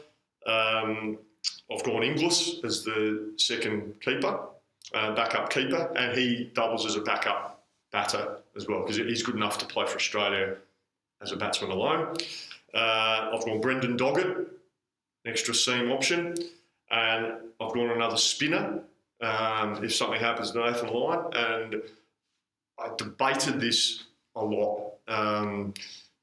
I've gone Inglis as the second keeper, backup keeper, and he doubles as a backup batter as well, because he's good enough to play for Australia as a batsman alone. I've gone Brendan Doggett, extra seam option, and I've gone another spinner if something happens to Nathan Lyon. And I debated this a lot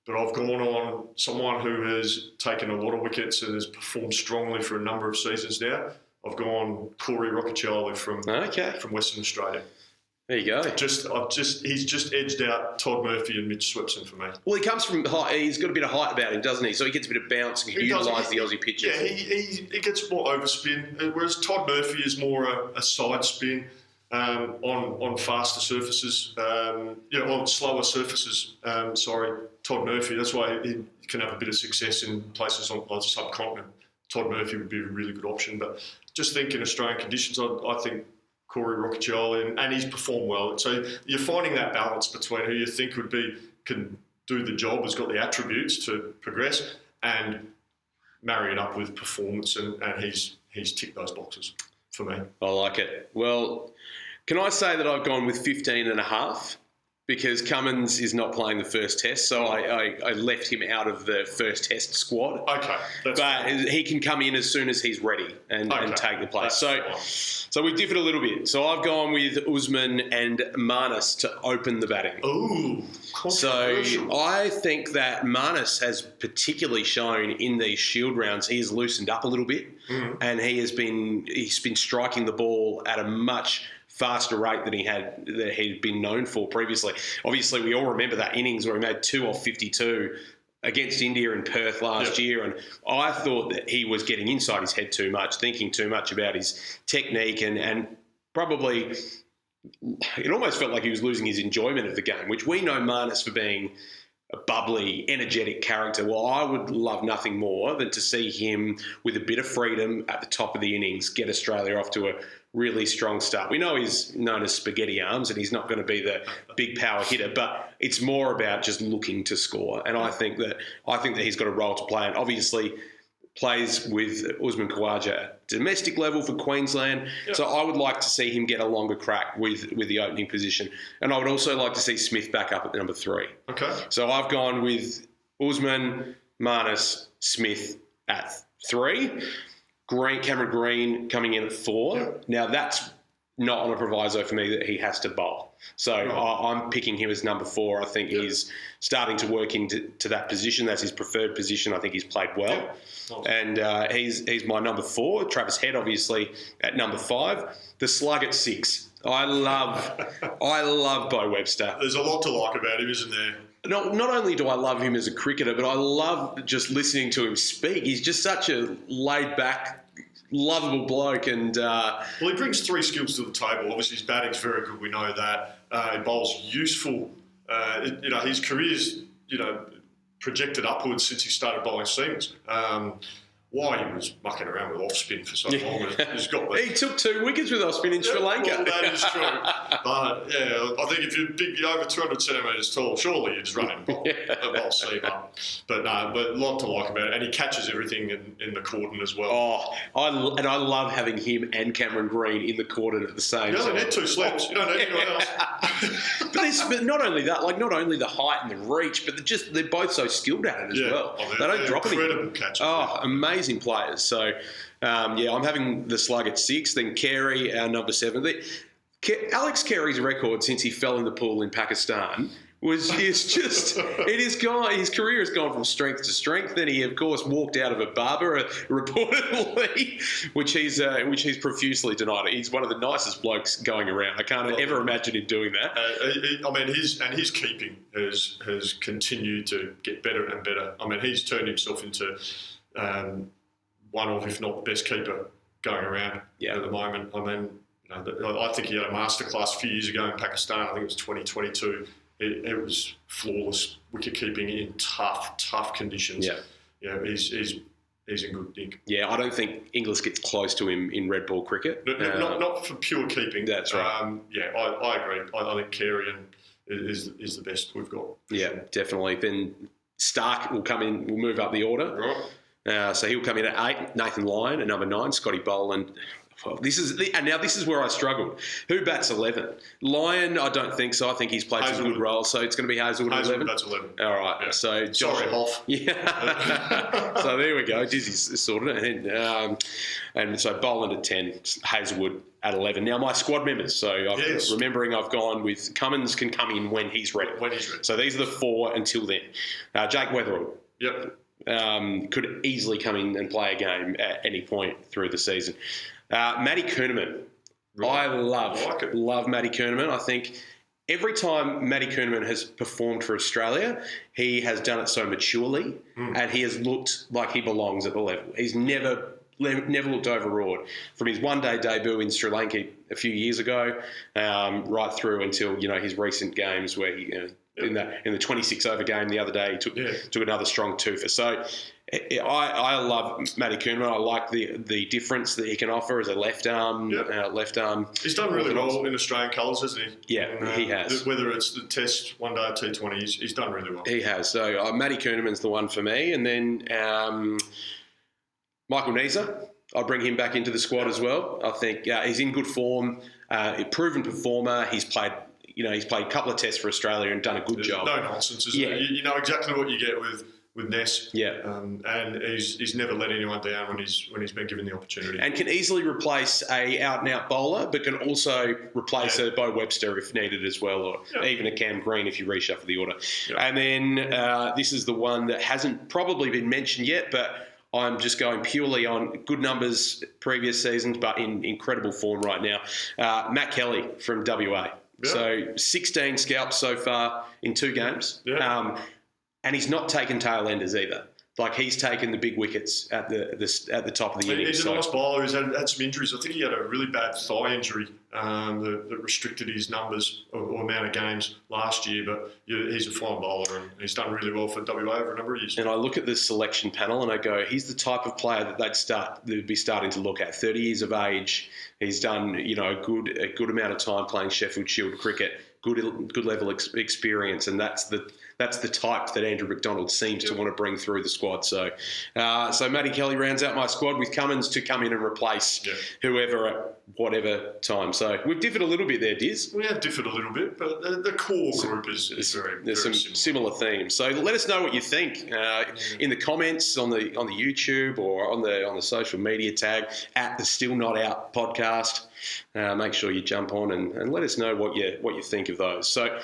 But I've gone on someone who has taken a lot of wickets and has performed strongly for a number of seasons now. I've gone Corey Roccaciolo from Western Australia. There you go. He's just edged out Todd Murphy and Mitch Swepson for me. Well, he comes from height. He's got a bit of height about him, doesn't he? So he gets a bit of bounce and can utilise the Aussie pitches. Yeah, he gets more overspin, whereas Todd Murphy is more a side spin on faster surfaces, on slower surfaces. Todd Murphy. That's why he can have a bit of success in places on the subcontinent. Todd Murphy would be a really good option, but just think in Australian conditions, I think Corey Roccaciolo, and he's performed well. So you're finding that balance between who you think can do the job, has got the attributes to progress, and marry it up with performance, and he's ticked those boxes for me. I like it. Well, can I say that I've gone with 15.5? Because Cummins is not playing the first test, so I left him out of the first test squad. Okay. But he can come in as soon as he's ready and take the place. So we've differed a little bit. So I've gone with Usman and Marnus to open the batting. Ooh, controversial. So I think that Marnus has particularly shown in these Shield rounds, he has loosened up a little bit, and he's been striking the ball at a much faster rate than he'd been known for previously. Obviously, we all remember that innings where he made 2 off 52 against India in Perth last year, and I thought that he was getting inside his head too much, thinking too much about his technique, and probably it almost felt like he was losing his enjoyment of the game, which we know Marnus for being a bubbly, energetic character. Well, I would love nothing more than to see him with a bit of freedom at the top of the innings, get Australia off to a really strong start. We know he's known as spaghetti arms and he's not going to be the big power hitter, but it's more about just looking to score. And I think that he's got a role to play, and obviously plays with Usman Khawaja at domestic level for Queensland. Yep. So I would like to see him get a longer crack with the opening position. And I would also like to see Smith back up at number 3. Okay. So I've gone with Usman, Marnus, Smith at 3. Cameron Green coming in at 4. Yep. Now that's not on a proviso for me that he has to bowl. So I'm picking him as number 4. I think he's starting to work into that position. That's his preferred position. I think he's played well. Yep. Awesome. And he's my number 4. Travis Head, obviously, at number 5. The slug at 6. I love Bo Webster. There's a lot to like about him, isn't there? Not only do I love him as a cricketer, but I love just listening to him speak. He's just such a laid-back, lovable bloke. And well, he brings 3 skills to the table. Obviously, his batting's very good. We know that. He bowls useful. His career's projected upwards since he started bowling seamers. Why he was mucking around with off spin for so long. He's got he took 2 wickets with off spin in Sri Lanka. Well, that is true. But I think if you're big, over 200 centimetres tall, surely you're just running a bowl seamer. But a lot to like about it. And he catches everything in the cordon as well. Oh, I love having him and Cameron Green in the cordon at the same time. You only need 2 slaps. You don't need anyone else. But not only that, not only the height and the reach, but they're both so skilled at it as well. They don't drop anything. Incredible catches. Oh, amazing players. So, I'm having the slug at 6. Then Carey, our number 7. Alex Carey's record since he fell in the pool in Pakistan it is gone. His career has gone from strength to strength. Then he, of course, walked out of a barber, reportedly, which he's profusely denied. He's one of the nicest blokes going around. I can't ever imagine him doing that. His keeping has continued to get better and better. He's turned himself into one of, if not the best keeper going around at the moment. I think he had a masterclass a few years ago in Pakistan. I think it was 2022. It was flawless wicket keeping in tough conditions. Yeah, he's in good nick. Yeah, I don't think Inglis gets close to him in red ball cricket. Not for pure keeping. That's right. I agree. I think Carey is the best we've got. Yeah, sure. Definitely. Then Stark will come in. We'll move up the order. Right. So he'll come in at 8. Nathan Lyon at number 9. Scotty Boland. Well, this is where I struggled. Who bats 11? Lyon, I don't think so. I think he's played some good roles, so it's going to be Hazelwood at 11. That's 11. All right. Yeah. So Josh, sorry, Hoff. Yeah. So there we go. Dizzy's sorted it. And so Boland at 10, Hazelwood at 11. Now my squad members. So remembering I've gone with Cummins can come in when he's ready. So these are the 4 until then. Jake Weatherall. Yep. Could easily come in and play a game at any point through the season. Matty Kuhnemann. Right. I love Matty Kuhnemann. I think every time Matty Kuhnemann has performed for Australia, he has done it so maturely and he has looked like he belongs at the level. He's never looked overawed. From his one-day debut in Sri Lanka a few years ago, right through until his recent games where he in the 26 over game the other day he took another strong twofer. So I love Matty Kuhnemann. I like the difference that he can offer as a left arm. He's done really well in Australian colours, hasn't he? Yeah, he has. Whether it's the Test, One Day, T20, he's done really well. He has. So Matty Kuhnemann's the one for me, and then Michael Neser. I'll bring him back into the squad as well. I think he's in good form, a proven performer. He's played a couple of tests for Australia and done a good job. No nonsense, isn't it? You know exactly what you get with Ness. Yeah. And he's never let anyone down when he's been given the opportunity. And can easily replace a out-and-out bowler, but can also replace a Bo Webster if needed as well, or even a Cam Green if you reshuffle the order. Yeah. And then this is the one that hasn't probably been mentioned yet, but I'm just going purely on good numbers previous seasons, but in incredible form right now. Matt Kelly from WA. Yeah. So 16 scalps so far in 2 games. Yeah. And he's not taken tail enders either. Like he's taken the big wickets at the top of the innings. He's a nice bowler. He's had some injuries. I think he had a really bad thigh injury that restricted his numbers or amount of games last year. But he's a fine bowler and he's done really well for WA over a number of years. And I look at the selection panel and I go, he's the type of player that they'd be starting to look at. 30 years of age. He's done a good amount of time playing Sheffield Shield cricket. Good level experience, and that's the type that Andrew McDonald seems to want to bring through the squad. So Matty Kelly rounds out my squad with Cummins to come in and replace whoever at whatever time. So we've differed a little bit there, Diz. We have differed a little bit, but the core group is very there's some similar themes. So let us know what you think in the comments on the YouTube or on the social media tag at the Still Not Out podcast. Make sure you jump on and let us know what you think of those. So,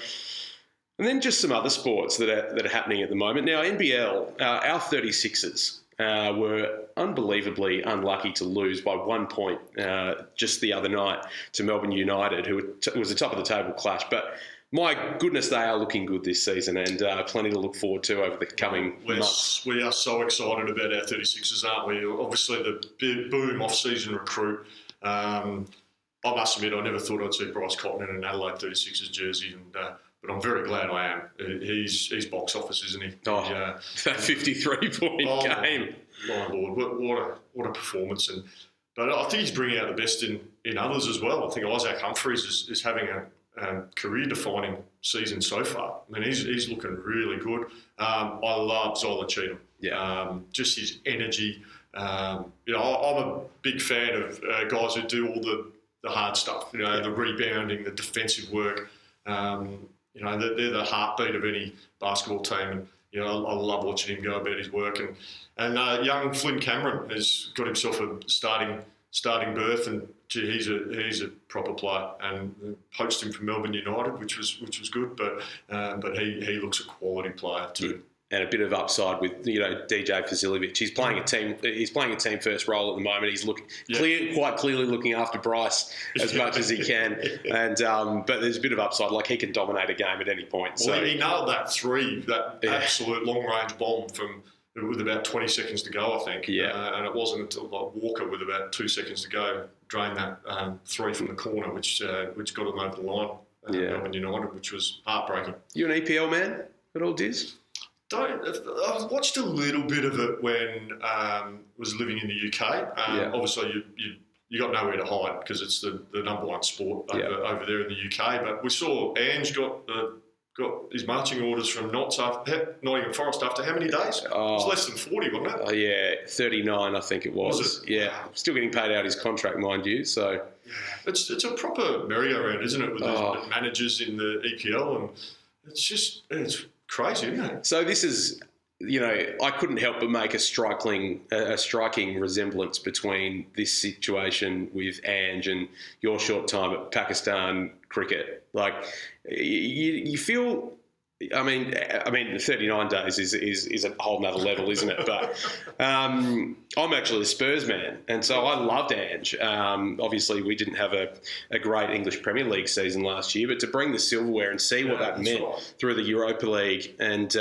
and then just some other sports that are happening at the moment. Now, NBL, our 36ers were unbelievably unlucky to lose by 1 point just the other night to Melbourne United, who was a top of the table clash. But my goodness, they are looking good this season and plenty to look forward to over the coming months. We are so excited about our 36ers, aren't we? Obviously, the boom off-season recruit. I must admit, I never thought I'd see Bryce Cotton in an Adelaide 36ers jersey, but I'm very glad I am. He's box office, isn't he? That 53-point game. My Lord, what a performance! But I think he's bringing out the best in others as well. I think Isaac Humphries is having a career-defining season so far. I mean, he's looking really good. I love Zola Cheatham. Yeah. Just his energy. I'm a big fan of guys who do all the hard stuff, the rebounding, the defensive work. They're the heartbeat of any basketball team. And, I love watching him go about his work. And young Flynn Cameron has got himself a starting berth, and he's a proper player. And poached him from Melbourne United, which was good. But he looks a quality player too. And a bit of upside with DJ Vasiljevic. He's playing a team first role at the moment. He's quite clearly looking after Bryce as much as he can. And but there's a bit of upside, like he can dominate a game at any point. Well, he nailed that three, absolute long range bomb with about 20 seconds to go, I think. Yeah. And it wasn't until Walker with about 2 seconds to go drained that three from the corner, which got him over the line. Melbourne United, which was heartbreaking. You an EPL man at all, Diz? I watched a little bit of it when I was living in the UK. Obviously, you got nowhere to hide because it's the number one sport over there in the UK. But we saw Ange got got his marching orders from Nottingham Forest after how many days? It was less than 40, wasn't it? Yeah, 39 I think it was. Was it? Yeah, Wow. still getting paid out his contract, mind you. So It's a proper merry-go-round, isn't it, with the managers in the EPL, and it's crazy, isn't it? So this is, I couldn't help but make a striking resemblance between this situation with Ange and your short time at Pakistan cricket. Like, you feel. I mean, 39 days is a whole nother level, isn't it? But I'm actually a Spurs man, and so I loved Ange. Obviously, we didn't have a great English Premier League season last year, but to bring the silverware and see what that meant through the Europa League and.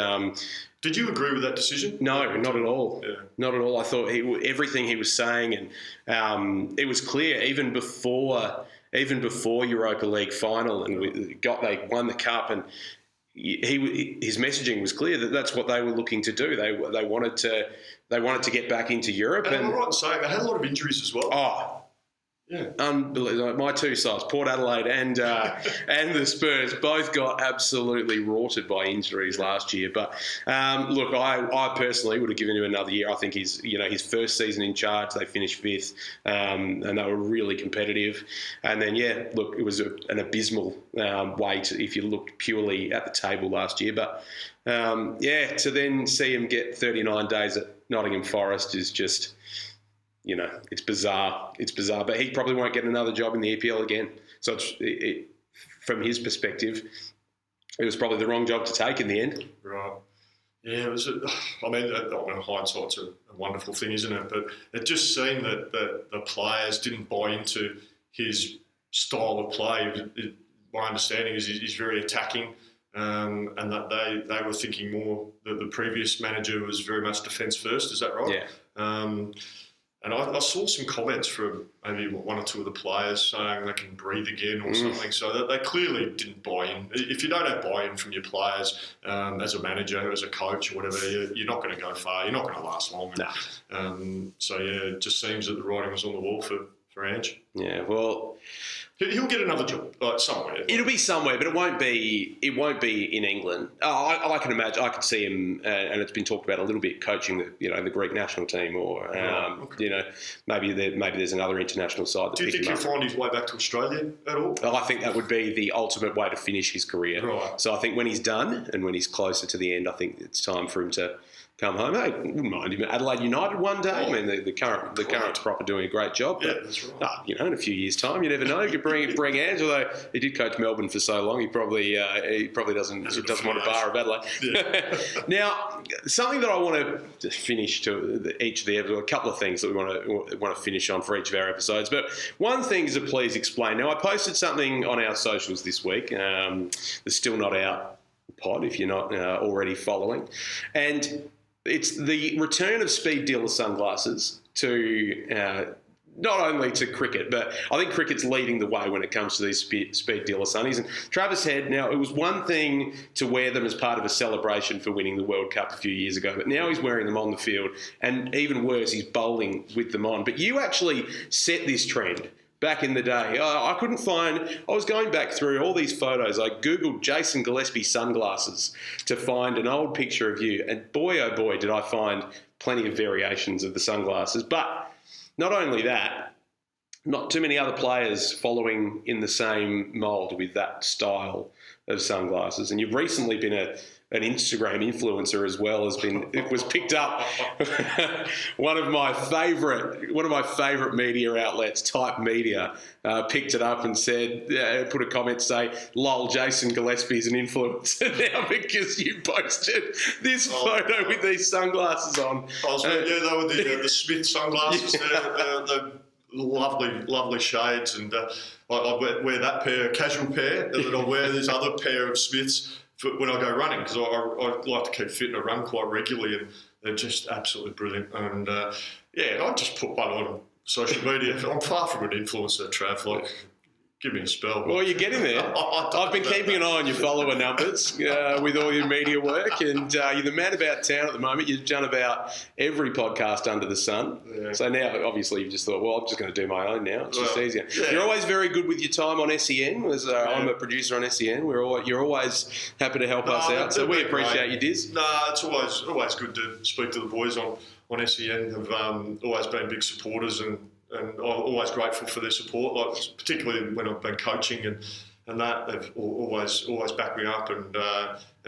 Did you agree with that decision? No, not at all. Yeah. Not at all. I thought everything he was saying, and it was clear even before Europa League final, and they won the cup, and his messaging was clear that that's what they were looking to do. They wanted to get back into Europe, and I'm right in saying they had a lot of injuries as well. Oh. Yeah, unbelievable. My two sides, Port Adelaide and the Spurs, both got absolutely rorted by injuries last year. But look, I personally would have given him another year. I think his first season in charge, they finished 5th, and they were really competitive. And then look, it was an abysmal wait if you looked purely at the table last year. But to then see him get 39 days at Nottingham Forest is just. It's bizarre. It's bizarre, but he probably won't get another job in the EPL again. So from his perspective, it was probably the wrong job to take in the end. Right. Yeah, it was. Hindsight's a wonderful thing, isn't it? But it just seemed that the players didn't buy into his style of play. My understanding is he's very attacking, and that they were thinking more that the previous manager was very much defence first. Is that right? Yeah. And I saw some comments from maybe one or two of the players saying they can breathe again or something. So they clearly didn't buy in. If you don't have buy-in from your players as a manager, as a coach or whatever, you're not going to go far. You're not going to last long. No. It just seems that the writing was on the wall for Ange. Yeah, well... He'll get another job somewhere. It'll be somewhere, but it won't be in England. I can imagine. I could see him, and it's been talked about a little bit, coaching the Greek national team, or maybe there's another international side. Do you think he'll find his way back to Australia at all? Well, I think that would be the ultimate way to finish his career. Right. So I think when he's done and when he's closer to the end, I think it's time for him to come home. I wouldn't mind him at Adelaide United one day. I mean, the current prop are doing a great job. Yeah, that's right. In a few years' time, you never know. You could bring Ange, although he did coach Melbourne for so long, he probably doesn't want a bar of Adelaide. Yeah. Now, something that I want to finish to each of a couple of things that we want to finish on for each of our episodes. But one thing is to please explain. Now, I posted something on our socials this week. The Still Not Out pod, if you're not already following, and it's the return of speed dealer sunglasses to not only to cricket, but I think cricket's leading the way when it comes to these speed dealer sunnies. And Travis Head, now it was one thing to wear them as part of a celebration for winning the World Cup a few years ago, but now he's wearing them on the field, and even worse, he's bowling with them on. But you actually set this trend back in the day. I was going back through all these photos. I Googled Jason Gillespie sunglasses to find an old picture of you. And boy, oh boy, did I find plenty of variations of the sunglasses. But not only that, not too many other players following in the same mould with that style of sunglasses. And you've recently been an Instagram influencer as well. It was picked up. one of my favourite media outlets, Type Media, picked it up and said, put a comment say, "Lol, Jason Gillespie's an influencer now because you posted this photo with these sunglasses on." They were the Smith sunglasses. Yeah. They're lovely shades, and I wear that pair, casual pair, and then I wear this other pair of Smiths when I go running, because I like to keep fit and I run quite regularly, and they're just absolutely brilliant. And I just put one on social media. I'm far from an influencer, Trav. Give me a spell. Well, you're getting there. I've been keeping an eye on your follower numbers with all your media work, and you're the man about town at the moment. You've done about every podcast under the sun. Yeah. So now, obviously, you've just thought, well, I'm just going to do my own now. It's just easier. Yeah. You're always very good with your time on SEN. I'm a producer on SEN. You're always happy to help us out, so we appreciate you, Diz. It's always good to speak to the boys on SEN. Have always been big supporters, and I'm always grateful for their support, like particularly when I've been coaching and that they've always backed me up and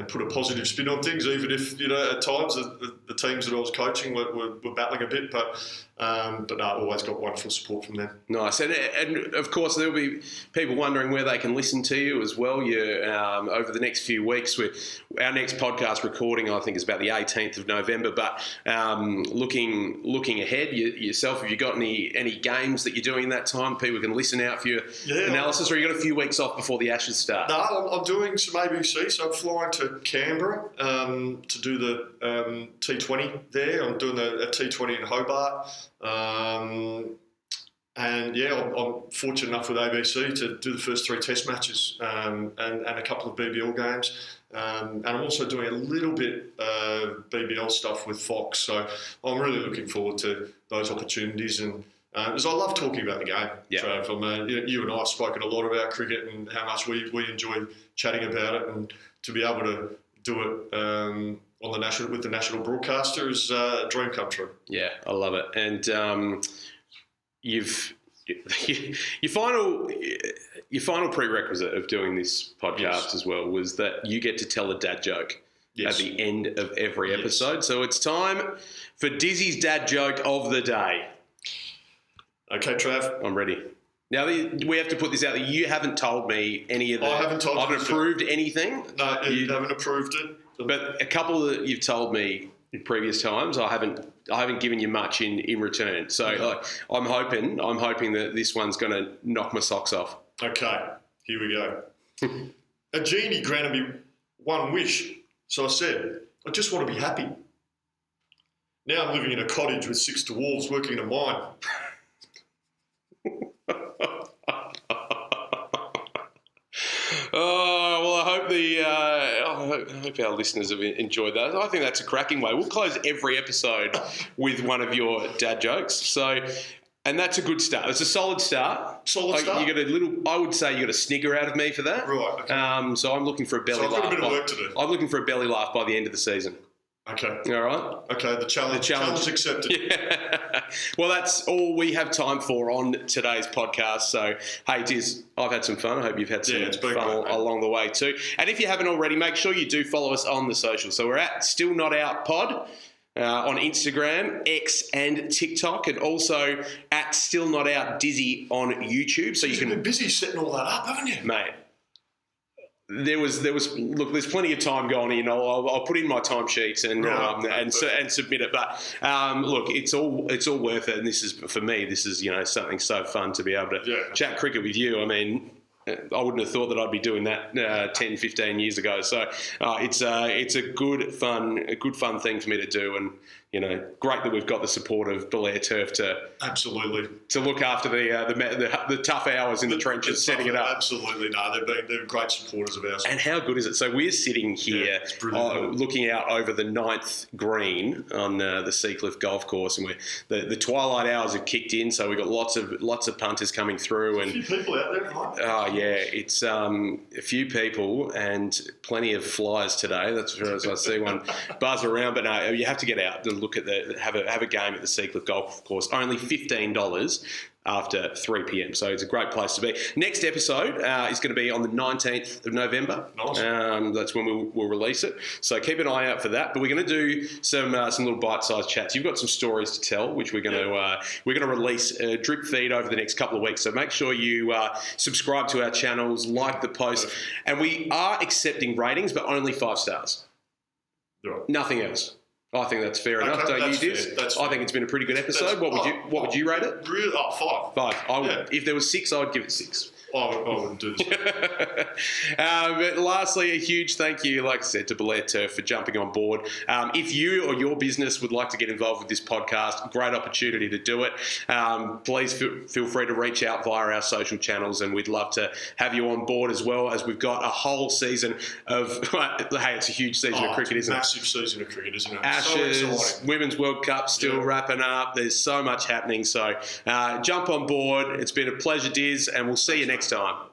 put a positive spin on things, even if at times the teams that I was coaching were battling a bit, but always got wonderful support from them. Nice, and of course there'll be people wondering where they can listen to you as well. You over the next few weeks, our next podcast recording I think is about the 18th of November. But looking ahead, yourself, have you got any games that you're doing in that time? People can listen out for your analysis, or you got a few weeks off before the Ashes start? No, I'm doing some ABC, so I'm flying to Canberra to do the T20 there. I'm doing a T20 in Hobart. I'm fortunate enough with ABC to do the first 3 test matches and a couple of BBL games. And I'm also doing a little bit BBL stuff with Fox. So I'm really looking forward to those opportunities. And because I love talking about the game, Trav. You and I have spoken a lot about cricket and how much we enjoy chatting about it, and to be able to do it on with the national broadcaster is a dream come true. Yeah, I love it. And your final prerequisite of doing this podcast as well was that you get to tell a dad joke at the end of every episode. So it's time for Dizzy's dad joke of the day. Okay, Trav. I'm ready. Now, we have to put this out there. You haven't told me any of that. I haven't told you. I haven't approved anything. No, you haven't approved it. But a couple that you've told me in previous times, I haven't given you much in return. So I'm hoping that this one's going to knock my socks off. Okay, here we go. A genie granted me one wish, so I said, I just want to be happy. Now I'm living in a cottage with 6 dwarves working in a mine. Oh, well, I hope our listeners have enjoyed that. I think that's a cracking way. We'll close every episode with one of your dad jokes. And that's a good start. It's a solid start. Start. You got I would say you got a snigger out of me for that. Right. Okay. So I'm looking for a belly laugh. I've got a bit of work to do. I'm looking for a belly laugh by the end of the season. Okay. All right. Okay. The challenge accepted. Yeah. Well, that's all we have time for on today's podcast. So, hey, Diz, I've had some fun. I hope you've had some fun along the way too. And if you haven't already, make sure you do follow us on the socials. So we're at Still Not Out Pod on Instagram, X, and TikTok, and also at Still Not Out Dizzy on YouTube. So you've been busy setting all that up, haven't you, mate? There was. Look, there's plenty of time going in. I'll put in my timesheets and submit it. But look, it's all worth it. And this is, for me, something so fun to be able to chat cricket with you. I mean, I wouldn't have thought that I'd be doing that 10, 15 years ago. So it's a good fun thing for me to do, and great that we've got the support of Belair Turf to look after the tough hours in the trenches, setting it up. Absolutely, no, they're great supporters of ours. And how good is it? So we're sitting here looking out over the 9th green on the Seacliff Golf Course, and the twilight hours have kicked in. So we've got lots of punters coming through, and a few people out there, right? Oh yeah, it's a few people and plenty of flies today. That's as I see one buzz around. But no, you have to get out and look at have a game at the Seacliff Golf Course. Only $15 after 3 p.m. So it's a great place to be. Next episode is going to be on the 19th of November. Nice. That's when we'll release it. So keep an eye out for that. But we're going to do some little bite-sized chats. You've got some stories to tell, which we're going to release a drip feed over the next couple of weeks. So make sure you subscribe to our channels, like the post, and we are accepting ratings, but only 5 stars. Right. Nothing else. I think that's fair enough, don't you, Diz? I think it's been a pretty good episode. What would you rate it? Really? 5. 5. I would. If there was 6, I would give it 6. I wouldn't do this. But lastly, a huge thank you, like I said, to Belair Turf for jumping on board. If you or your business would like to get involved with this podcast, great opportunity to do it. Please feel free to reach out via our social channels, and we'd love to have you on board as well, as we've got a whole season of, hey, it's a huge season of cricket, isn't it? Massive season of cricket, isn't it? Ashes, so Women's World Cup still wrapping up. There's so much happening. So jump on board. It's been a pleasure, Diz, and we'll see you next time.